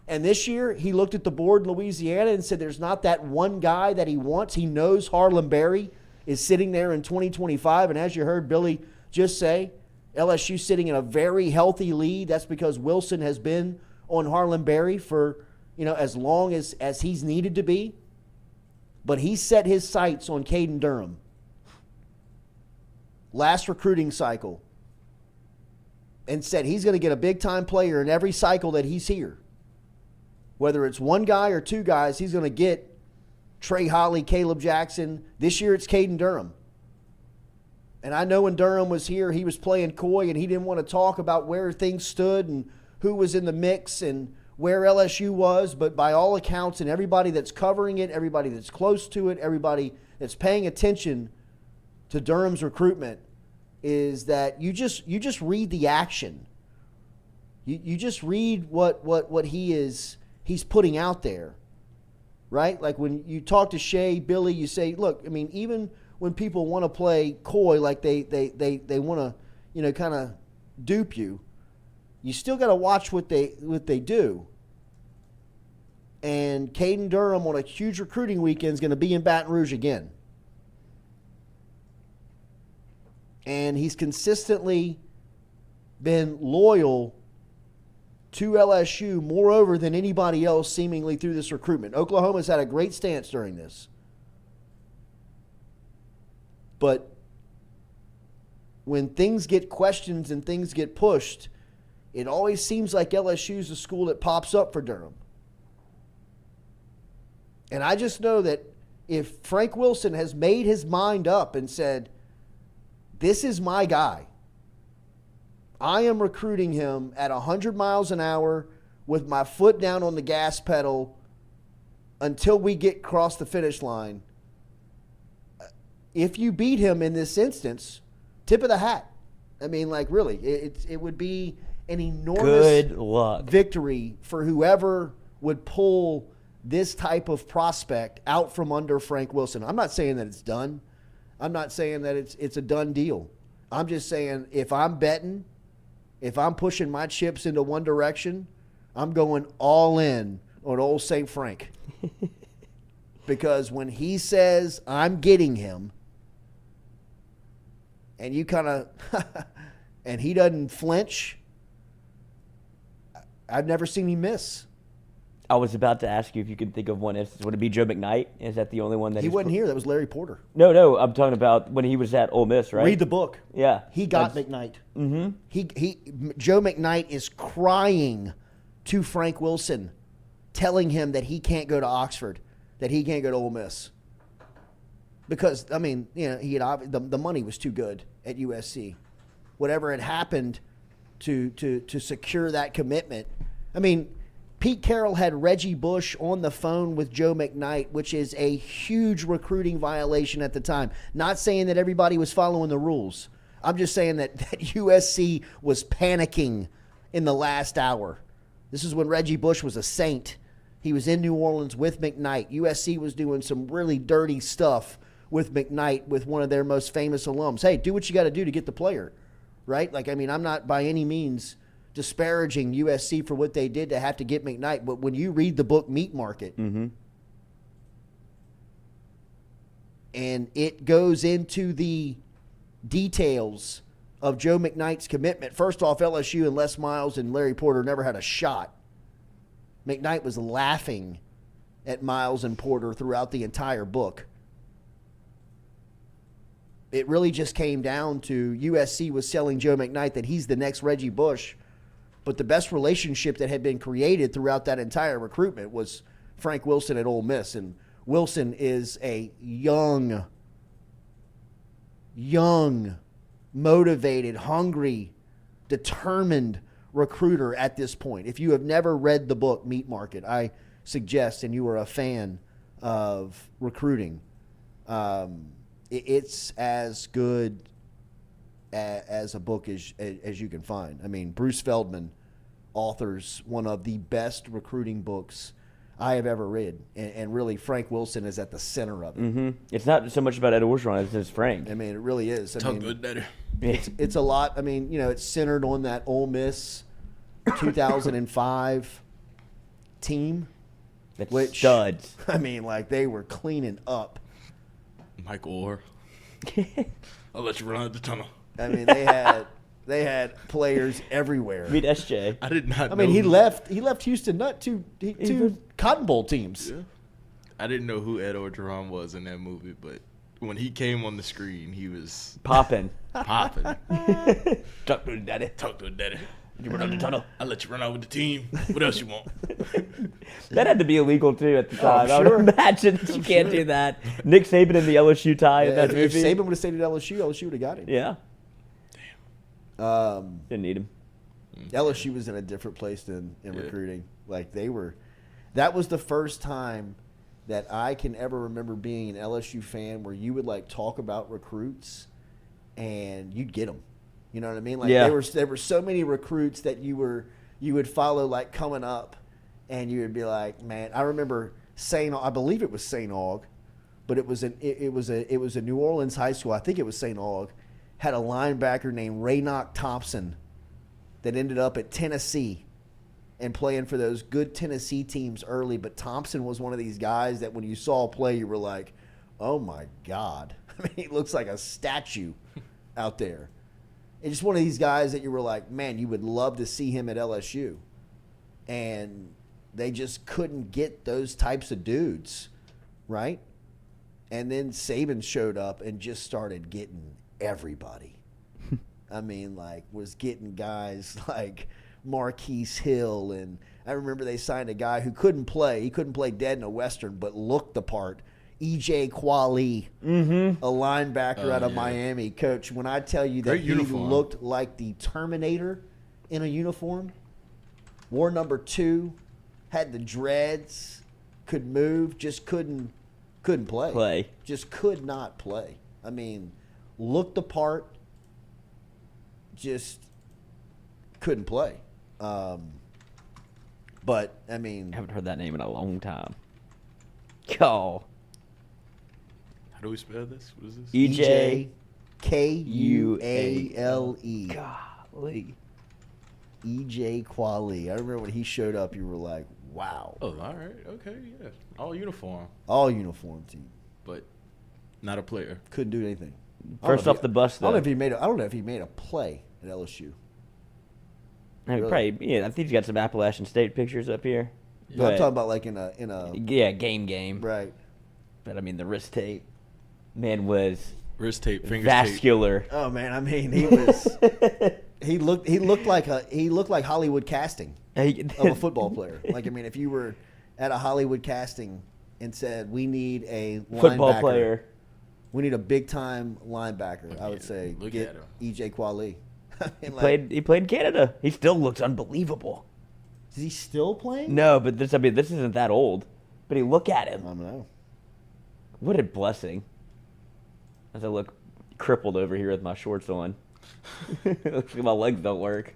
S1: and this year he looked at the board in Louisiana and said there's not that one guy that he wants. He knows Harlem Berry is sitting there in 2025. And as you heard Billy just say, LSU sitting in a very healthy lead. That's because Wilson has been on Harlem Berry for, you know, as long as he's needed to be. But he set his sights on Caden Durham. Last recruiting cycle. And said he's going to get a big-time player in every cycle that he's here. Whether it's one guy or two guys, he's going to get Trey Holly, Caleb Jackson. This year it's Caden Durham. And I know when Durham was here, he was playing coy and he didn't want to talk about where things stood and who was in the mix and where LSU was. But by all accounts, and everybody that's covering it, everybody that's close to it, everybody that's paying attention to Durham's recruitment, is that you just read the action. You just read what he's putting out there, right? Like when you talk to Shay, Billy, you say, look, I mean, even when people want to play coy, like they want to, you know, kind of dupe you, you still got to watch what they do. And Caden Durham on a huge recruiting weekend is going to be in Baton Rouge again. And he's consistently been loyal to LSU, moreover than anybody else seemingly through this recruitment. Oklahoma's had a great stance during this. But when things get questioned and things get pushed, it always seems like LSU's the school that pops up for Durham. And I just know that if Frank Wilson has made his mind up and said, this is my guy, I am recruiting him at 100 miles an hour with my foot down on the gas pedal until we get across the finish line. If you beat him in this instance, tip of the hat. I mean, like, really, it would be an enormous victory for whoever would pull this type of prospect out from under Frank Wilson. I'm not saying that it's done. I'm not saying that it's a done deal. I'm just saying if I'm betting, if I'm pushing my chips into one direction, I'm going all in on old St. Frank. Because when he says, I'm getting him, and you kind of, and he doesn't flinch, I've never seen him miss.
S5: I was about to ask you if you could think of one instance. Would it be Joe McKnight? Is that the only one that
S1: he wasn't here? That was Larry Porter.
S5: No, I'm talking about when he was at Ole Miss, right?
S1: Read the book.
S5: Yeah,
S1: he got McKnight.
S5: Mm-hmm.
S1: Joe McKnight is crying to Frank Wilson, telling him that he can't go to Oxford, that he can't go to Ole Miss. Because, I mean, he had the money was too good at USC. Whatever had happened to secure that commitment. I mean, Pete Carroll had Reggie Bush on the phone with Joe McKnight, which is a huge recruiting violation at the time. Not saying that everybody was following the rules. I'm just saying that USC was panicking in the last hour. This is when Reggie Bush was a saint. He was in New Orleans with McKnight. USC was doing some really dirty stuff with McKnight, with one of their most famous alums. Hey, do what you got to do to get the player, right? Like, I mean, I'm not by any means disparaging USC for what they did to have to get McKnight, but when you read the book Meat Market, and it goes into the details of Joe McKnight's commitment. First off, LSU and Les Miles and Larry Porter never had a shot. McKnight was laughing at Miles and Porter throughout the entire book. It really just came down to USC was selling Joe McKnight that he's the next Reggie Bush, but the best relationship that had been created throughout that entire recruitment was Frank Wilson at Ole Miss. And Wilson is a young, motivated, hungry, determined recruiter at this point. If you have never read the book Meat Market, I suggest, and you are a fan of recruiting, it's as good as a book as you can find. I mean, Bruce Feldman authors one of the best recruiting books I have ever read, and really Frank Wilson is at the center of it.
S5: It's not so much about Ed Orgeron as it's Frank.
S1: I mean, it really is.
S4: Talk good better.
S1: It's a lot. I mean, it's centered on that Ole Miss 2005 team.
S5: That's studs.
S1: I mean, like, they were cleaning up.
S4: Mike Orr. I'll let you run out the tunnel.
S1: I mean, they had players everywhere.
S5: Meet SJ.
S4: I did not.
S1: I mean, he left Houston not two Cotton Bowl teams.
S4: Yeah. I didn't know who Ed Orgeron was in that movie, but when he came on the screen, he was
S5: popping.
S4: Talk to
S5: it, daddy.
S4: Talk to it, daddy.
S5: You run out the tunnel.
S4: I'll let you run out with the team. What else you want?
S5: That had to be illegal too at the time.
S1: Oh, sure.
S5: I would imagine that you can't do that. Nick Saban in the LSU tie in that
S1: if
S5: movie.
S1: Saban would have stayed at LSU would have got him.
S5: Yeah.
S1: Damn.
S5: Didn't need him.
S1: LSU was in a different place in recruiting. Like, that was the first time that I can ever remember being an LSU fan where you would, like, talk about recruits and you'd get them. You know what I mean? Like, there were so many recruits that you would follow, like, coming up, and you would be like, man, I remember I believe it was St. Aug, but it was a New Orleans high school. I think it was St. Aug, had a linebacker named Raynoch Thompson that ended up at Tennessee and playing for those good Tennessee teams early. But Thompson was one of these guys that when you saw play, you were like, oh my God. I mean, he looks like a statue out there. It's just one of these guys that you were like, man, you would love to see him at LSU. And they just couldn't get those types of dudes, right? And then Saban showed up and just started getting everybody. I mean, like, was getting guys like Marquise Hill. And I remember they signed a guy who couldn't play. He couldn't play dead in a Western, but looked the part. E.J. Quali, a linebacker out of Miami. Coach, when I tell you that he looked like the Terminator in a uniform, wore number 2, had the dreads, could move, just couldn't play. Just could not play. I mean, looked the part, just couldn't play. But, I mean,
S5: I haven't heard that name in a long time. Yo.
S4: How do we spell this? What is this?
S5: E.J.
S1: Kuale.
S5: Golly.
S1: E.J. Quali. I remember when he showed up, you were like, wow.
S4: Oh, all right. Okay, yeah. All uniform.
S1: All uniform team.
S4: But not a player.
S1: Couldn't do anything.
S5: First off the bus, though.
S1: I don't know if he made a play at LSU.
S5: I mean,
S1: Really?
S5: probably, yeah. I think he's got some Appalachian State pictures up here.
S1: No, I'm talking about like in a
S5: game.
S1: Right.
S5: But I mean, the wrist tape, man, was
S4: wrist tape, fingers
S5: vascular.
S1: Oh man, I mean, he was he looked like Hollywood casting. of a football player. Like, I mean, if you were at a Hollywood casting and said, we need a
S5: football player,
S1: we need a big-time linebacker, I would say get E.J. Quali.
S5: He played in Canada. He still looks unbelievable.
S1: Is he still playing?
S5: No, but this isn't that old. But look at him.
S1: I don't know.
S5: What a blessing. As I look crippled over here with my shorts on. Looks like my legs don't work.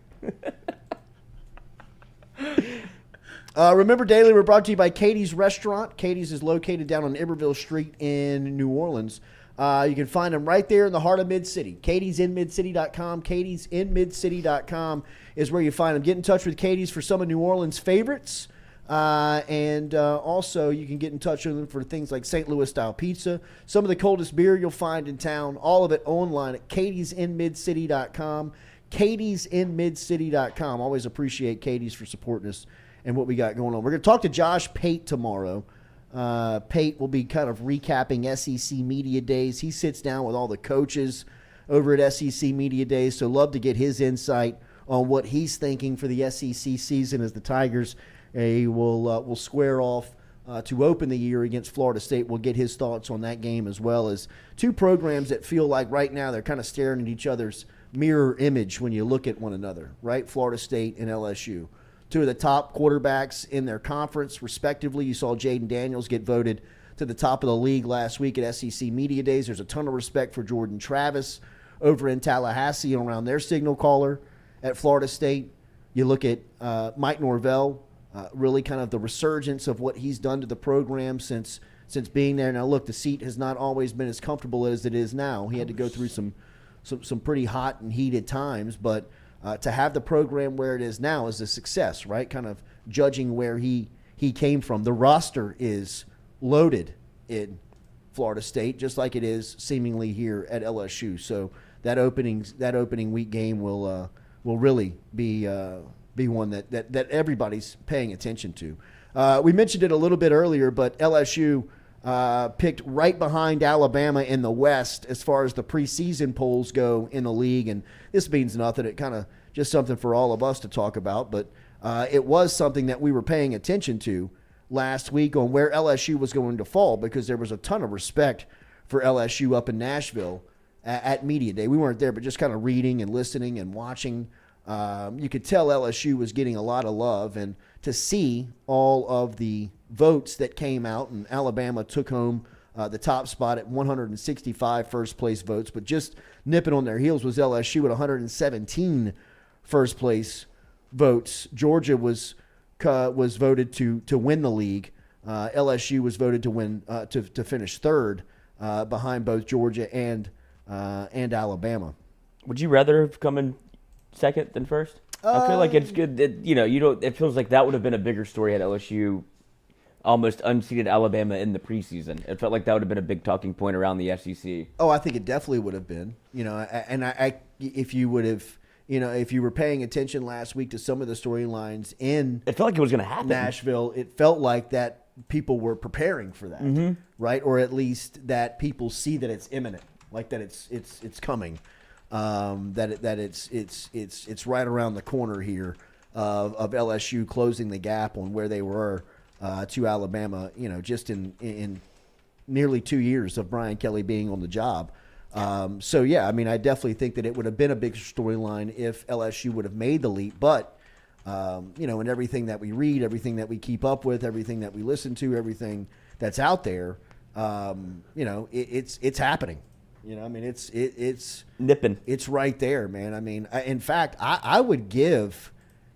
S1: Remember Daily, we're brought to you by Katie's Restaurant. Katie's is located down on Iberville Street in New Orleans. You can find them right there in the heart of Mid-City. Katie'sInMidCity.com. Katie'sInMidCity.com is where you find them. Get in touch with Katie's for some of New Orleans' favorites. And also you can get in touch with them for things like St. Louis-style pizza, some of the coldest beer you'll find in town, all of it online at Katie'sInMidCity.com. Katie'sInMidCity.com. Always appreciate Katie's for supporting us and what we got going on. We're going to talk to Josh Pate tomorrow. Pate will be kind of recapping SEC Media Days. He sits down with all the coaches over at SEC Media Days, so love to get his insight on what he's thinking for the SEC season as the Tigers will square off to open the year against Florida State. We'll get his thoughts on that game, as well as two programs that feel like right now they're kind of staring at each other's mirror image when you look at one another, right? Florida State and LSU. Two of the top quarterbacks in their conference, respectively. You saw Jaden Daniels get voted to the top of the league last week at SEC Media Days. There's a ton of respect for Jordan Travis over in Tallahassee around their signal caller at Florida State. You look at Mike Norvell, really kind of the resurgence of what he's done to the program since being there. Now, look, the seat has not always been as comfortable as it is now. He had to go through some pretty hot and heated times, but to have the program where it is now is a success, right? Kind of judging where he came from. The roster is loaded in Florida State, just like it is seemingly here at LSU. So that opening week game will really be one that everybody's paying attention to. We mentioned it a little bit earlier, but LSU picked right behind Alabama in the West as far as the preseason polls go in the league. And this means nothing. It kind of just something for all of us to talk about. But it was something that we were paying attention to last week on where LSU was going to fall, because there was a ton of respect for LSU up in Nashville at Media Day. We weren't there, but just kind of reading and listening and watching. You could tell LSU was getting a lot of love, and to see all of the votes that came out, and Alabama took home the top spot at 165 first-place votes, but just nipping on their heels was LSU at 117 first-place votes. Georgia was voted to win the league. LSU was voted to win to finish third behind both Georgia and Alabama.
S5: Would you rather have come in second than first? I feel like it's good that, it feels like that would have been a bigger story had LSU almost unseated Alabama in the preseason. It felt like that would have been a big talking point around the SEC.
S1: Oh, I think it definitely would have been. If you would have, if you were paying attention last week to some of the storylines in,
S5: it felt like it was going to happen.
S1: Nashville, it felt like that people were preparing for that, right? Or at least that people see that it's imminent, like that it's coming. It's right around the corner here of LSU closing the gap on where they were to Alabama, just in nearly 2 years of Brian Kelly being on the job. So, yeah, I mean, I definitely think that it would have been a big storyline if LSU would have made the leap. But, in everything that we read, everything that we keep up with, everything that we listen to, everything that's out there, it's happening. It's
S5: nipping.
S1: It's right there, man. I mean, in fact, I would give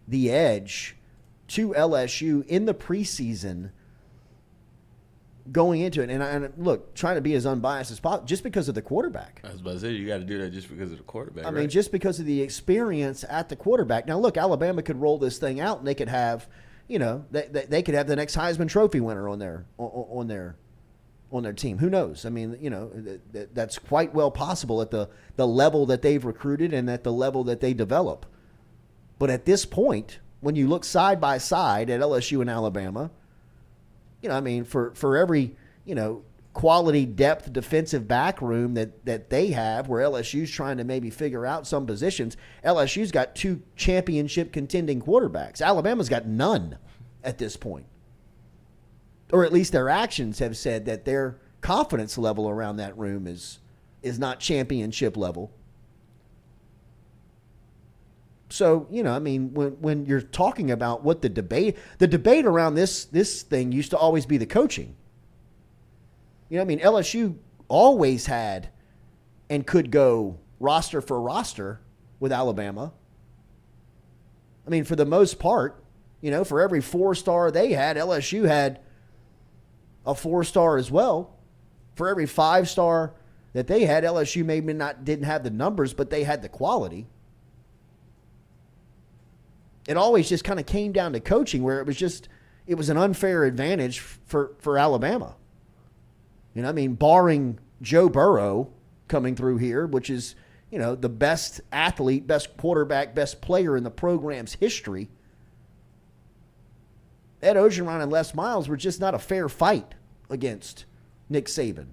S1: the edge to LSU in the preseason going into it. And look, trying to be as unbiased as possible, just because of the quarterback.
S4: I was about to say, you got to do that just because of the quarterback.
S1: I mean, just because of the experience at the quarterback. Now, look, Alabama could roll this thing out, and they could have, they could have the next Heisman Trophy winner on their team. Who knows? I mean, that's quite well possible at the level that they've recruited and at the level that they develop. But at this point, when you look side by side at LSU and Alabama, for every, quality depth defensive back room that they have, where LSU's trying to maybe figure out some positions. LSU's got 2 championship contending quarterbacks. Alabama's got none at this point. Or at least their actions have said that their confidence level around that room is not championship level. So, I mean, when you're talking about what the debate around this thing used to always be the coaching. I mean, LSU always had and could go roster for roster with Alabama. I mean, for the most part, for every 4-star they had, LSU had a 4-star as well. For every 5-star that they had, LSU maybe didn't have the numbers, but they had the quality. It always just kind of came down to coaching, where it was an unfair advantage for Alabama. I mean, barring Joe Burrow coming through here, which is, the best athlete, best quarterback, best player in the program's history, Ed Orgeron and Les Miles were just not a fair fight against Nick Saban.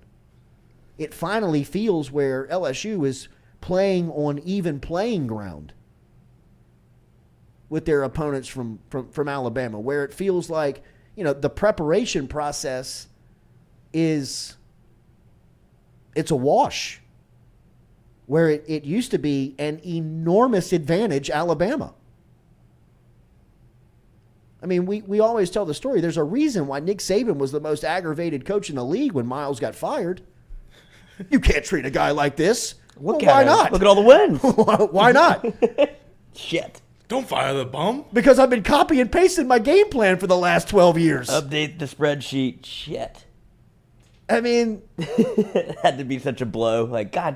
S1: It finally feels where LSU is playing on even playing ground with their opponents from Alabama, where it feels like, the preparation process it's a wash, where it used to be an enormous advantage Alabama. I mean, we always tell the story. There's a reason why Nick Saban was the most aggravated coach in the league when Miles got fired. You can't treat a guy like this. Why not?
S5: Look at all the wins.
S1: Why not?
S5: Shit.
S4: Don't fire the bum.
S1: Because I've been copy and pasting my game plan for the last 12 years.
S5: Update the spreadsheet. Shit.
S1: I mean,
S5: it had to be such a blow. Like, God,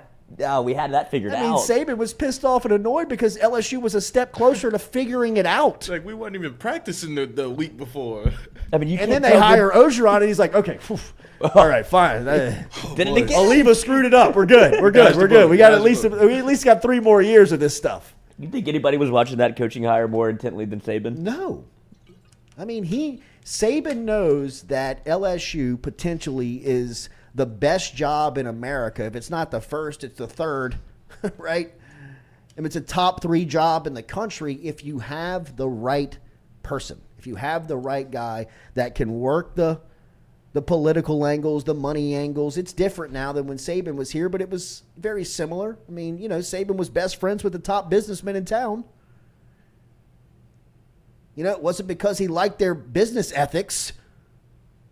S5: we had that figured out.
S1: I mean, Saban was pissed off and annoyed because LSU was a step closer to figuring it out.
S4: Like, we weren't even practicing the week before.
S5: I mean,
S1: and then they hire Orgeron, and he's like, okay, all right, fine.
S5: Did it again.
S1: Oliva screwed it up. We're good. We're good. We at least got 3 more years of this stuff.
S5: You think anybody was watching that coaching hire more intently than Saban?
S1: No. I mean, Saban knows that LSU potentially is the best job in America. If it's not the first, it's the third, right? And it's a top 3 job in the country if you have the right person, if you have the right guy that can work the political angles, the money angles. It's different now than when Saban was here, but it was very similar. I mean, Saban was best friends with the top businessmen in town. It wasn't because he liked their business ethics.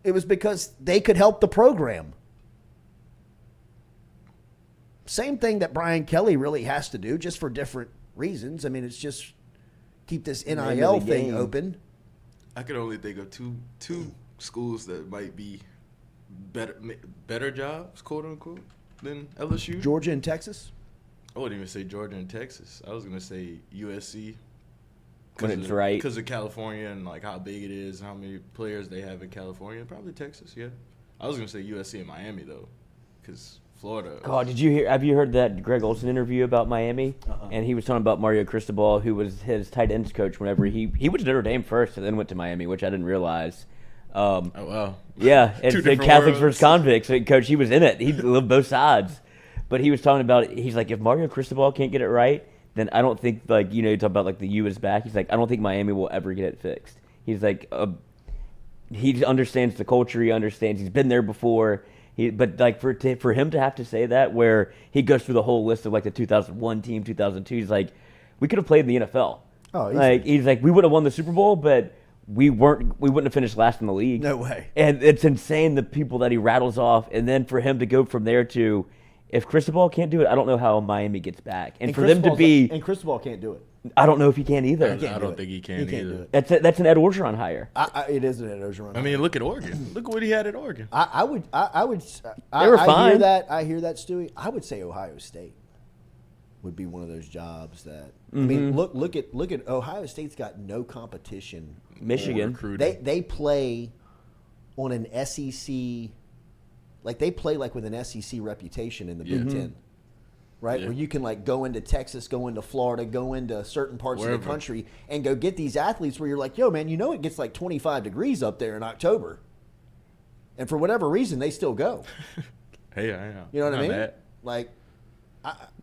S1: It was because they could help the program. Same thing that Brian Kelly really has to do, just for different reasons. I mean, it's just keep this NIL thing open.
S4: I could only think of two schools that might be better jobs, quote unquote, than LSU.
S1: Georgia and Texas?
S4: I wouldn't even say Georgia and Texas. I was gonna say USC.
S5: When it's right.
S4: Because of California and like how big it is and how many players they have in California. Probably Texas, yeah. I was gonna say USC and Miami though, because Florida.
S5: God, have you heard that Greg Olson interview about Miami? And he was talking about Mario Cristobal, who was his tight ends coach whenever he was Notre Dame first and then went to Miami, which I didn't realize.
S4: Oh, wow.
S5: Yeah, and Catholics versus convicts. Coach, he was in it. He lived both sides. But he was talking about, he's like, if Mario Cristobal can't get it right, then I don't think, you talk about, the U is back. He's like, I don't think Miami will ever get it fixed. He's like, he understands the culture. He understands. He's been there before. But for him to have to say that, where he goes through the whole list of, the 2001 team, 2002, he's like, we could have played in the NFL.
S1: Oh, easy.
S5: He's like, we would have won the Super Bowl, but we wouldn't have finished last in the league.
S1: No way.
S5: And it's insane the people that he rattles off, and then for him to go from there to, if Cristobal can't do it, I don't know how Miami gets back. And for them to be,
S1: and Cristobal can't do it.
S5: I don't know if he can either.
S4: I don't think he can either.
S1: Do it.
S5: That's an Ed Orgeron hire.
S1: It is an Ed Orgeron.
S4: I mean, look at Oregon. Look what he had at Oregon.
S1: I would.
S5: They were fine.
S1: I hear that, Stewie. I would say Ohio State would be one of those jobs that. I mean, look at Ohio State's got no competition.
S5: Michigan.
S1: They play on an SEC. They play with an SEC reputation in the Big Ten. Right? Yeah. Where you can go into Texas, go into Florida, go into certain parts of the country and go get these athletes where you're like, yo, man, it gets 25 degrees up there in October. And for whatever reason, they still go.
S4: Hey, I know.
S1: You know what I mean?
S4: Mad.
S1: Like,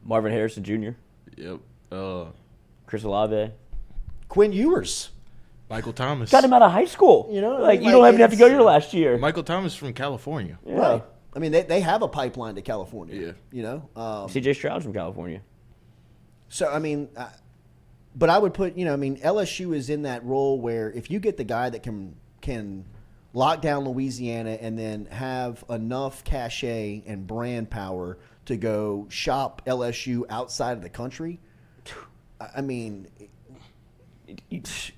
S5: Marvin Harrison Jr.
S4: Yep.
S5: Chris Olave.
S1: Quinn Ewers.
S4: Michael Thomas.
S5: Got him out of high school.
S1: You know,
S5: like you don't even have to go your last year.
S4: Michael Thomas from California.
S5: Yeah.
S1: Right. I mean, they have a pipeline to California.
S4: Yeah.
S1: You know?
S5: C.J. Stroud's from California.
S1: So, I mean, but I would put, LSU is in that role where if you get the guy that can lock down Louisiana and then have enough cachet and brand power to go shop LSU outside of the country, I mean,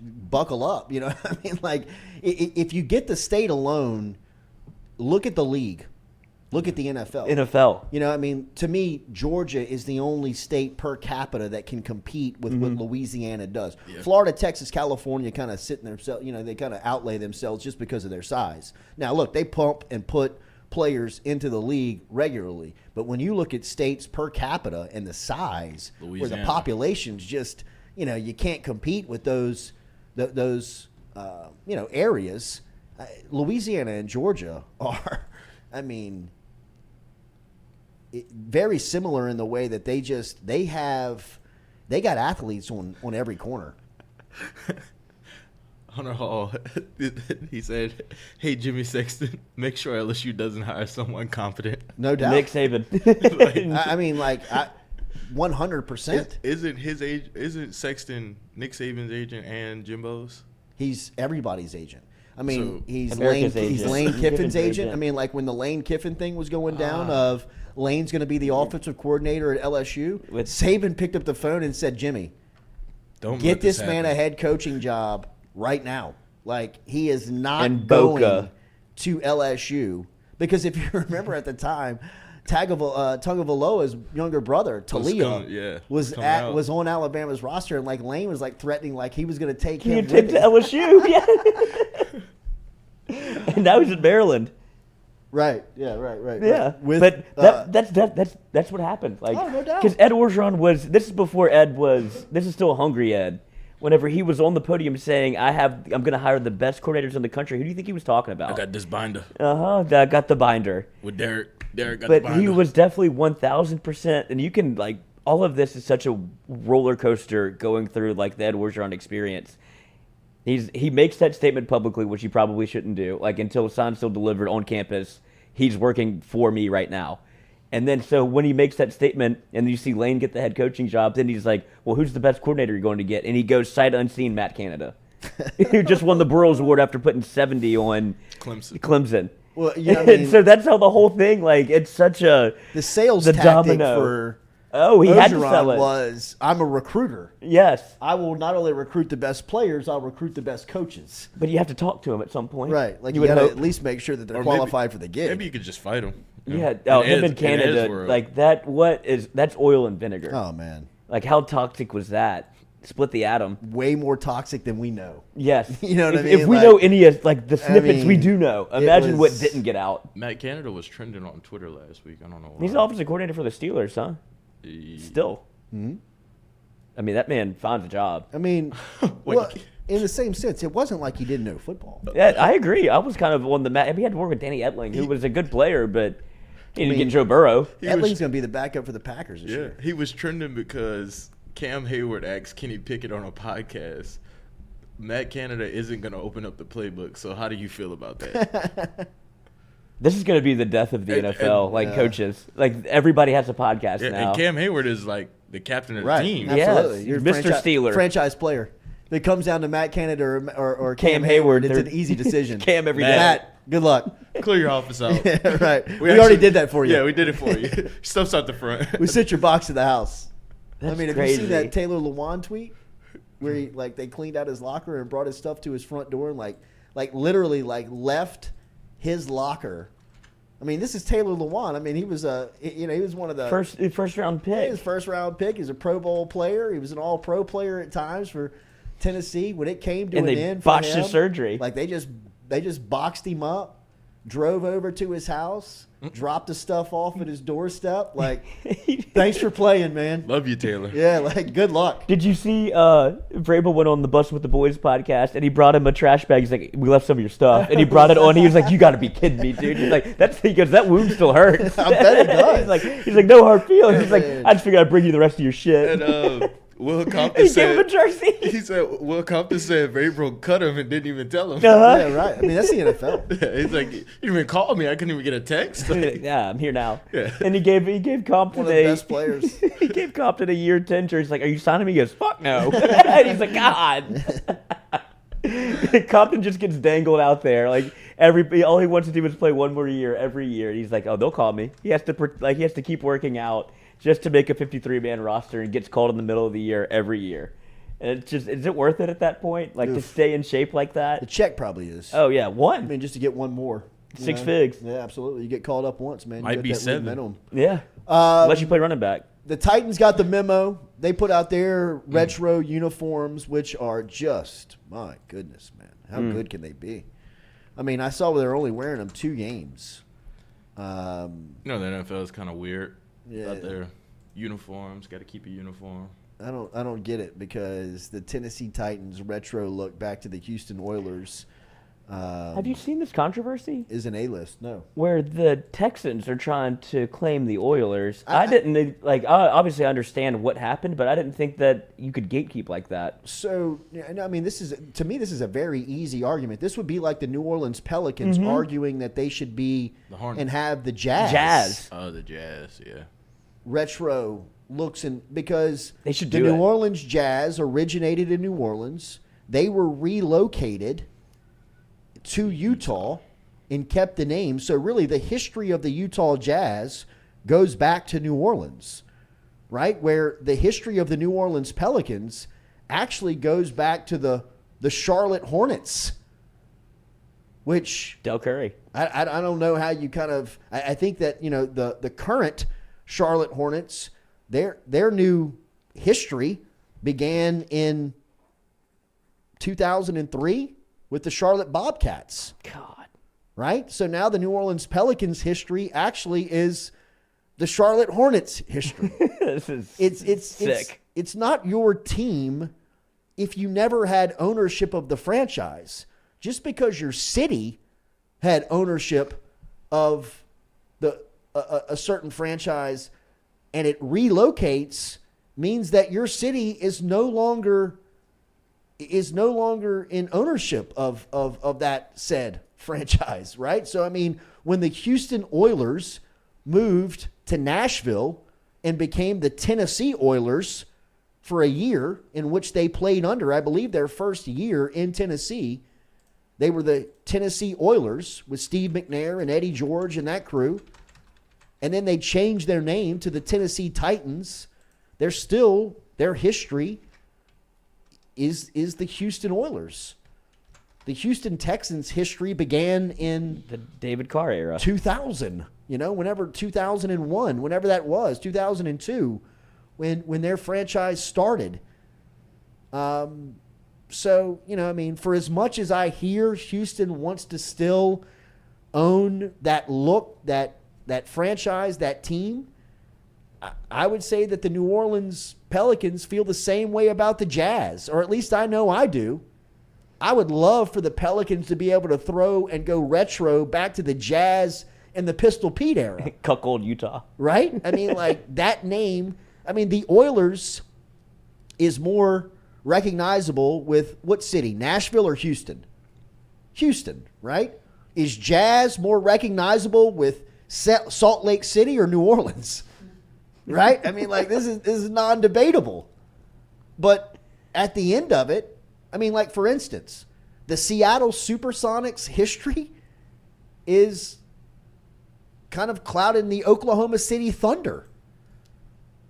S1: buckle up. You know what I mean? Like, if you get the state alone, look at the league. Look at the NFL. You know, I mean, to me, Georgia is the only state per capita that can compete with what Louisiana does. Yeah. Florida, Texas, California kind of sit in themselves, they kind of outlay themselves just because of their size. Now, look, they pump and put players into the league regularly. But when you look at states per capita and the size, where the population's just, you can't compete with those areas. Louisiana and Georgia are, I mean, very similar in the way that they got athletes on every corner.
S4: Hunter Hall, he said, "Hey Jimmy Sexton, make sure LSU doesn't hire someone competent."
S1: No doubt.
S5: Nick Saban.
S1: 100%.
S4: Isn't Sexton Nick Saban's agent and Jimbo's?
S1: He's everybody's agent. I mean,
S5: So,
S1: he's
S5: America's
S1: Lane
S5: agent.
S1: Kiffin's agent.
S5: agent.
S1: I mean, like when the Lane Kiffin thing was going down of Lane's going to be the offensive coordinator at LSU, Saban picked up the phone and said, "Jimmy,
S4: don't
S1: get
S4: let
S1: this
S4: this
S1: man
S4: happen."
S1: a head coaching job right now." Like, he is not
S5: And
S1: going
S5: Boca.
S1: to LSU because if you remember at the time, Tagovailoa's younger brother, Talia, was on Alabama's roster, and like Lane was like threatening like he was going to take him.
S5: You take to LSU, yeah. And now he's in Maryland.
S1: Right. Yeah. Right.
S5: Yeah.
S1: With,
S5: that's what happened. Like,
S1: no doubt.
S5: Because Ed Orgeron was. This is before Ed was. This is still hungry Ed. Whenever he was on the podium saying, "I'm going to hire the best coordinators in the country," who do you think he was talking about?
S4: I got this binder.
S5: I got the binder.
S4: With Derek got the
S5: But
S4: binder.
S5: he was definitely 1,000%. And you can like all of this is such a roller coaster going through like the Ed Orgeron experience. He makes that statement publicly, which he probably shouldn't do. Like until signed, still delivered on campus, he's working for me right now. And then so when he makes that statement and you see Lane get the head coaching job, then he's like, well, who's the best coordinator you're going to get? And he goes sight unseen, Matt Canada, who just won the Burroughs Award after putting 70 on Clemson.
S1: Well,
S5: And so that's how the whole thing, like, it's such a...
S1: The sales
S5: the
S1: tactic
S5: domino.
S1: for
S5: he had to
S1: Orgeron
S5: sell it.
S1: was, I'm a recruiter.
S5: Yes.
S1: I will not only recruit the best players, I'll recruit the best coaches.
S5: But you have to talk to him at some point.
S1: Right. Like, you
S5: would
S1: got to
S5: hope.
S1: at least make sure that they're
S4: Or
S1: qualified for the gig.
S4: Maybe you could just fight him.
S5: Yeah.
S4: know?
S5: Him in
S4: Ed's
S5: Canada,
S4: world.
S5: like that. That's oil and vinegar.
S1: Oh, man.
S5: Like how toxic was that? Split the atom.
S1: Way more toxic than we know.
S5: Yes.
S1: You know what I
S5: If
S1: mean?
S5: we
S1: Like,
S5: know any of like the snippets, we do know.
S1: it
S5: Imagine what
S1: was-
S5: didn't get out.
S4: Matt Canada was trending on Twitter last week. I don't know why.
S5: He's the offensive coordinator for the Steelers, huh? Still.
S1: Mhm.
S5: I mean, that man finds a job.
S1: I mean, well, in the same sense, it wasn't like he didn't know football.
S5: Yeah, I agree. I was kind of on the mat. I mean, he had to work with Danny Etling, who was a good player, but he didn't get Joe Burrow.
S1: Etling's going to be the backup for the Packers this year.
S4: He was trending because Cam Hayward asked Kenny Pickett on a podcast, Matt Canada isn't going to open up the playbook, so how do you feel about that?
S5: This is going to be the death of the NFL, coaches. Like, everybody has a podcast now.
S4: And Cam Hayward is like the captain of the team.
S1: Absolutely.
S5: Yes.
S1: You're a
S5: Mr. Steeler.
S1: Franchise player. If it comes down to Matt Canada or
S5: Cam
S1: Cam
S5: Hayward,
S1: Hayward, it's an easy decision.
S5: Cam every day.
S1: Matt, good luck.
S4: Clear your office out.
S1: Yeah, right. We already did that for you.
S4: Yeah, we did it for you. Stuff's out the front.
S1: We sent your box to the house.
S5: That's
S1: I mean, if
S5: crazy.
S1: you see that Taylor Lewan tweet where he, like, they cleaned out his locker and brought his stuff to his front door and like literally like left his locker. I mean, this is Taylor Lewan. I mean, he was he was one of the
S5: first round pick.
S1: His first round pick. He's a Pro Bowl player. He was an All Pro player at times for Tennessee. When it came to
S5: And
S1: an
S5: they
S1: end,
S5: botched
S1: for him,
S5: his surgery.
S1: Like they just boxed him up, drove over to his house, dropped the stuff off at his doorstep. Like, thanks for playing, man.
S4: Love you, Taylor.
S1: Yeah, like, good luck.
S5: Did you see Vrabel went on the Bus with the Boys podcast, and he brought him a trash bag. He's like, we left some of your stuff. And he brought it on. He was like, you got to be kidding me, dude. He's like, he goes, that wound still hurts.
S1: I bet it does.
S5: he's like, no hard feelings. He's like, I just figured I'd bring you the rest of your shit.
S4: And Will Compton
S5: he gave him a jersey.
S4: He said Will Compton said Vrabel cut him and didn't even tell him.
S1: Yeah, right. I mean, that's the NFL.
S4: Yeah, he's like, you didn't even call me. I couldn't even get a text. Like,
S5: yeah, I'm here now.
S4: Yeah.
S5: And he gave Compton
S1: One of the best players.
S5: He gave Compton a year 10 jersey. He's like, are you signing me? He goes, fuck no. And he's like, God. Compton just gets dangled out there. Like, all he wants to do is play one more year every year. He's like, oh, they'll call me. He has to keep working out just to make a 53-man roster, and gets called in the middle of the year every year. And it's just, is it worth it at that point? Like, to stay in shape like that?
S1: The check probably is.
S5: Oh, yeah, one.
S1: I mean, just to get one more.
S5: Six figs.
S1: Yeah, absolutely. You get called up once, man.
S4: Might be 7.
S5: Yeah. Unless you play running back.
S1: The Titans got the memo. They put out their retro uniforms, which are just, my goodness, man. How good can they be? I mean, I saw they're only wearing them 2 games.
S4: The NFL is kind of weird.
S1: Yeah.
S4: About their uniforms. Got to keep a uniform.
S1: I don't get it, because the Tennessee Titans retro look back to the Houston Oilers.
S5: Have you seen this controversy?
S1: Is an A-list, no.
S5: Where the Texans are trying to claim the Oilers. I didn't, obviously I understand what happened, but I didn't think that you could gatekeep like that.
S1: So, I mean, this is a very easy argument. This would be like the New Orleans Pelicans arguing that they should be and have the Jazz.
S4: Oh, the Jazz, yeah.
S1: Retro looks because
S5: they should
S1: the New Orleans Jazz originated in New Orleans. They were relocated to Utah and kept the name. So really the history of the Utah Jazz goes back to New Orleans, right? Where the history of the New Orleans Pelicans actually goes back to the Charlotte Hornets, which
S5: Del Curry.
S1: I don't know how you kind of, I think that, the current Charlotte Hornets, their new history began in 2003 with the Charlotte Bobcats.
S5: God.
S1: Right? So now the New Orleans Pelicans history actually is the Charlotte Hornets history.
S5: This is sick.
S1: It's not your team if you never had ownership of the franchise. Just because your city had ownership of a certain franchise and it relocates means that your city is no longer in ownership of that said franchise, right? So, I mean, when the Houston Oilers moved to Nashville and became the Tennessee Oilers for a year in which they played under, I believe their first year in Tennessee, they were the Tennessee Oilers with Steve McNair and Eddie George and that crew. And then they changed their name to the Tennessee Titans. They're still, their history is the Houston Oilers. The Houston Texans history began in
S5: the David Carr era.
S1: 2000, whenever 2001, whenever that was, 2002, when their franchise started. So, I mean, for as much as I hear Houston wants to still own that look, that franchise, that team, I would say that the New Orleans Pelicans feel the same way about the Jazz, or at least I know I do. I would love for the Pelicans to be able to throw and go retro back to the Jazz and the Pistol Pete era.
S5: Cuckold Utah.
S1: Right? I mean, like, that name, I mean, the Oilers is more recognizable with what city? Nashville or Houston? Houston, right? Is Jazz more recognizable with Salt Lake City or New Orleans? Right? I mean, like, this is non-debatable. But at the end of it, I mean, like, for instance, the Seattle Supersonics history is kind of clouded in the Oklahoma City Thunder.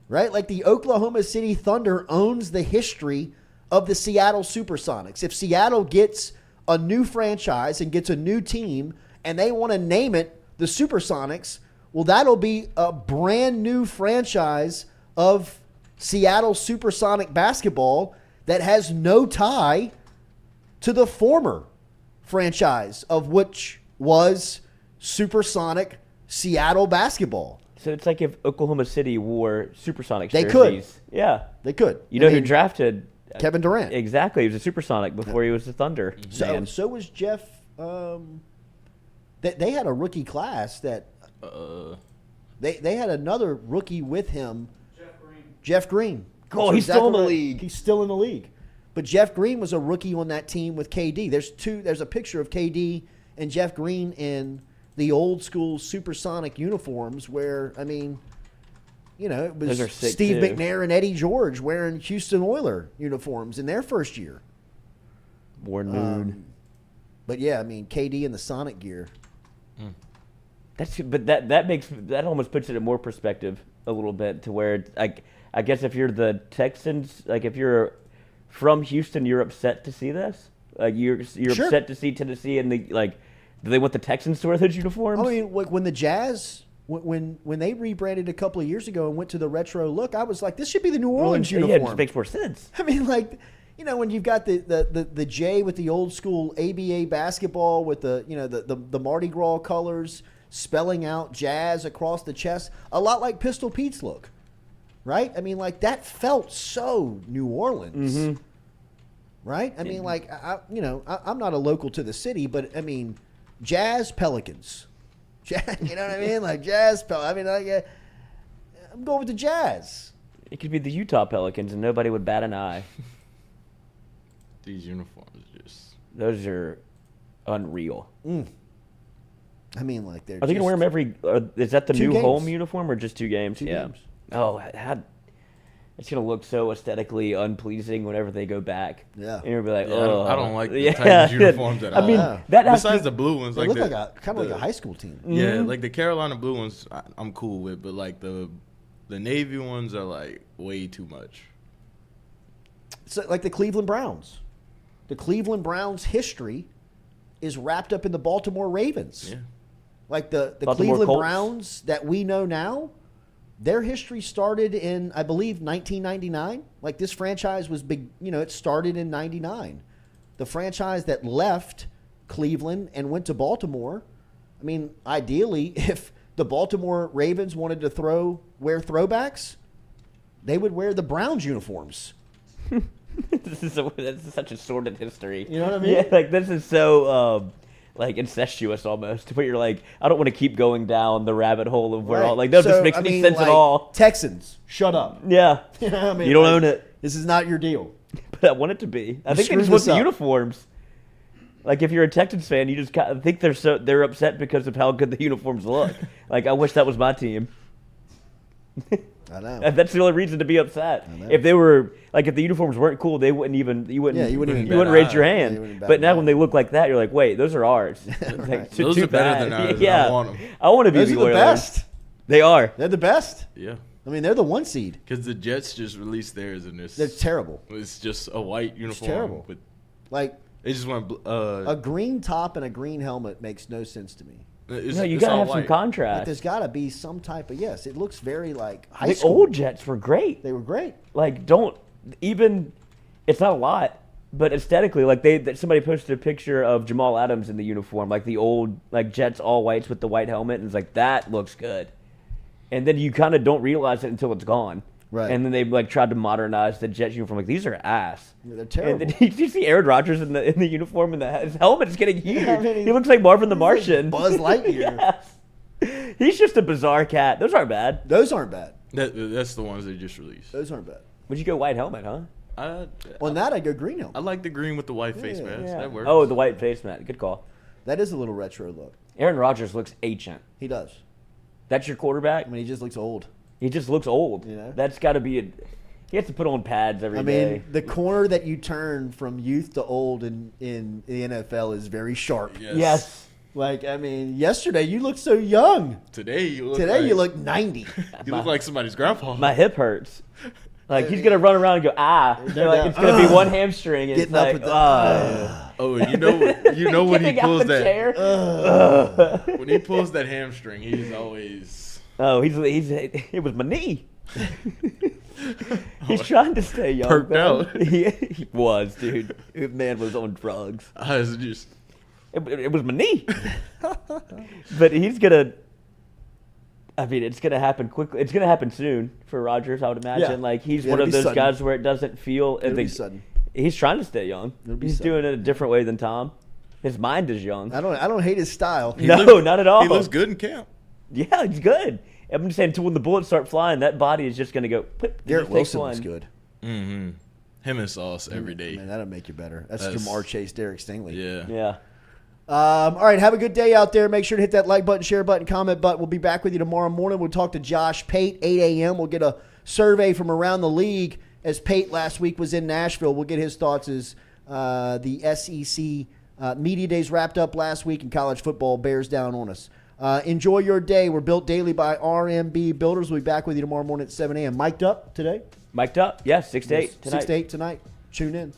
S1: Right? Like, the Oklahoma City Thunder owns the history of the Seattle Supersonics. If Seattle gets a new franchise and gets a new team and they want to name it the Supersonics, well, that'll be a brand new franchise of Seattle Supersonic basketball that has no tie to the former franchise of which was supersonic Seattle basketball.
S5: So it's like if Oklahoma City wore Supersonics
S1: They
S5: jerseys.
S1: could.
S5: Yeah.
S1: They could.
S5: You know who drafted
S1: Kevin Durant?
S5: Exactly. He was a Supersonic before he was the Thunder.
S1: So was Jeff. They had a rookie class that they had another rookie with him. Jeff Green.
S5: Oh, he's still in the league.
S1: He's still in the league. But Jeff Green was a rookie on that team with KD. There's a picture of KD and Jeff Green in the old school Supersonic uniforms where, I mean, you know, it was Steve McNair and Eddie George wearing Houston Oiler uniforms in their first year.
S5: War nude.
S1: But yeah, I mean, KD in the Sonic gear.
S5: That almost puts it in more perspective a little bit to where I guess if you're the Texans, like if you're from Houston, you're upset to see this. Like you're upset to see Tennessee and do they want the Texans to wear those uniforms?
S1: I mean, like when the Jazz, when they rebranded a couple of years ago and went to the retro look, I was like, this should be the New Orleans uniform.
S5: Yeah, it just makes more sense.
S1: I mean, like, you know, when you've got the J with the old school ABA basketball with the Mardi Gras colors spelling out Jazz across the chest, a lot like Pistol Pete's look, right? I mean, like that felt so New Orleans, right? I mean, like I'm not a local to the city, but I mean, Jazz Pelicans, you know what I mean? Like Jazz Pelicans. I mean, I'm going with the Jazz.
S5: It could be the Utah Pelicans, and nobody would bat an eye.
S4: These uniforms
S5: those are unreal.
S1: I mean, like they're.
S5: Are they gonna wear them every? Is that the new
S1: games.
S5: Home uniform or just 2 games?
S1: Two games.
S5: Oh, it's gonna look so aesthetically unpleasing whenever they go back.
S1: Yeah,
S5: and you'll be like,
S4: oh, I don't like the Titans uniforms at all.
S5: I mean,
S4: besides the blue ones,
S1: they look like kind of like a high school team.
S4: Yeah, like the Carolina blue ones, I'm cool with, but like the navy ones are like way too much.
S1: So like the Cleveland Browns. The Cleveland Browns history is wrapped up in the Baltimore Ravens.
S4: Yeah.
S1: Like the
S5: Baltimore
S1: Cleveland
S5: Colts.
S1: Browns that we know now, their history started in, I believe, 1999. Like this franchise was big, it started in 99. The franchise that left Cleveland and went to Baltimore, I mean, ideally, if the Baltimore Ravens wanted to wear throwbacks, they would wear the Browns uniforms.
S5: This is such a sordid history.
S1: You know what I mean?
S5: Yeah, like this is so like incestuous almost. Where you're like, I don't want to keep going down the rabbit hole of where all like that just makes any sense at all.
S1: Texans, shut up.
S5: Yeah,
S1: you know what I mean?
S5: You don't own it.
S1: This is not your deal.
S5: But I want it to be. I think they just want the uniforms. Like if you're a Texans fan, you just think they're upset because of how good the uniforms look. Like I wish that was my team.
S1: I know.
S5: That's the only reason to be upset. If they were if the uniforms weren't cool, you wouldn't raise your hand. But now when they look like that, you're like, wait, those are ours. Like,
S4: those are better than ours.
S5: Yeah,
S4: I want them.
S5: I want to be
S1: those
S5: the
S1: are the best.
S5: They are.
S1: They're the best.
S4: Yeah.
S1: I mean, they're the 1 seed.
S4: Because the Jets just released theirs, and
S1: they're terrible.
S4: It's just a white uniform.
S1: It's terrible.
S4: But
S1: like
S4: they just want
S1: a green top and a green helmet makes no sense to me.
S5: You gotta have some contrast.
S1: But there's got to be some type of it looks very like high
S5: the
S1: school.
S5: old Jets were great.
S1: They were great.
S5: Like it's not a lot, but aesthetically, like somebody posted a picture of Jamal Adams in the uniform, like the old Jets all whites with the white helmet, and it's like that looks good. And then you kind of don't realize it until it's gone.
S1: Right.
S5: And then they tried to modernize the Jets uniform. Like these are ass.
S1: Yeah, they're terrible.
S5: And then you see Aaron Rodgers in the uniform, and his helmet is getting huge. Yeah, I mean, he looks like Marvin the Martian.
S1: Like Buzz Lightyear.
S5: Yes. He's just a bizarre cat. Those aren't bad.
S1: Those aren't bad.
S4: That's the ones they just released.
S1: Those aren't bad.
S5: Would you go white helmet, huh?
S1: On that, I go green helmet.
S4: I like the green with the white face mask.
S5: Yeah.
S4: That works.
S5: Oh, the white face mask. Good call.
S1: That is a little retro look.
S5: Aaron Rodgers looks ancient.
S1: He does.
S5: That's your quarterback?
S1: I mean, he just looks old.
S5: He just looks old.
S1: You know?
S5: That's got to be he has to put on pads every day.
S1: I mean, the corner that you turn from youth to old in the NFL is very sharp.
S5: Yes.
S1: Like, I mean, yesterday you looked so young.
S4: Today you
S1: look 90.
S4: You look like somebody's grandpa.
S5: My hip hurts. Like he's gonna run around and go it's gonna be one hamstring and
S1: getting
S5: it's like
S4: you know when he pulls that
S5: when
S4: he pulls that hamstring, he's always
S5: it was my knee. He's trying to stay young.
S4: Perked out.
S5: He was, dude. Man was on drugs.
S4: I was just
S5: It was my knee. But he's gonna. I mean, it's gonna happen quickly. It's gonna happen soon for Rodgers, I would imagine.
S1: Yeah.
S5: Like he's
S1: Yeah,
S5: one
S1: it'll
S5: of
S1: be
S5: those
S1: sudden.
S5: guys where it doesn't feel.
S1: It'll be sudden.
S5: He's trying to stay young. He's
S1: sudden.
S5: doing it a different way than Tom. His mind is young.
S1: I don't hate his style.
S5: Not at all.
S4: He looks good in camp.
S5: Yeah, he's good. I'm just saying, until when the bullets start flying, that body is just going to go.
S1: Garrett Wilson looks good.
S4: Mm-hmm. Him and Sauce every day.
S1: Man, that'll make you better. That's Jamar Chase, Derek Stingley.
S5: Yeah.
S1: All right, have a good day out there. Make sure to hit that like button, share button, comment button. We'll be back with you tomorrow morning. We'll talk to Josh Pate, 8 a.m. We'll get a survey from around the league as Pate last week was in Nashville. We'll get his thoughts as the SEC media days wrapped up last week and college football bears down on us. Enjoy your day. We're built daily by RMB Builders. We'll be back with you tomorrow morning at 7 a.m. Mic'd up today?
S5: Mic'd up, yeah, 6 to 8 tonight.
S1: 6 to 8 tonight. Tune in.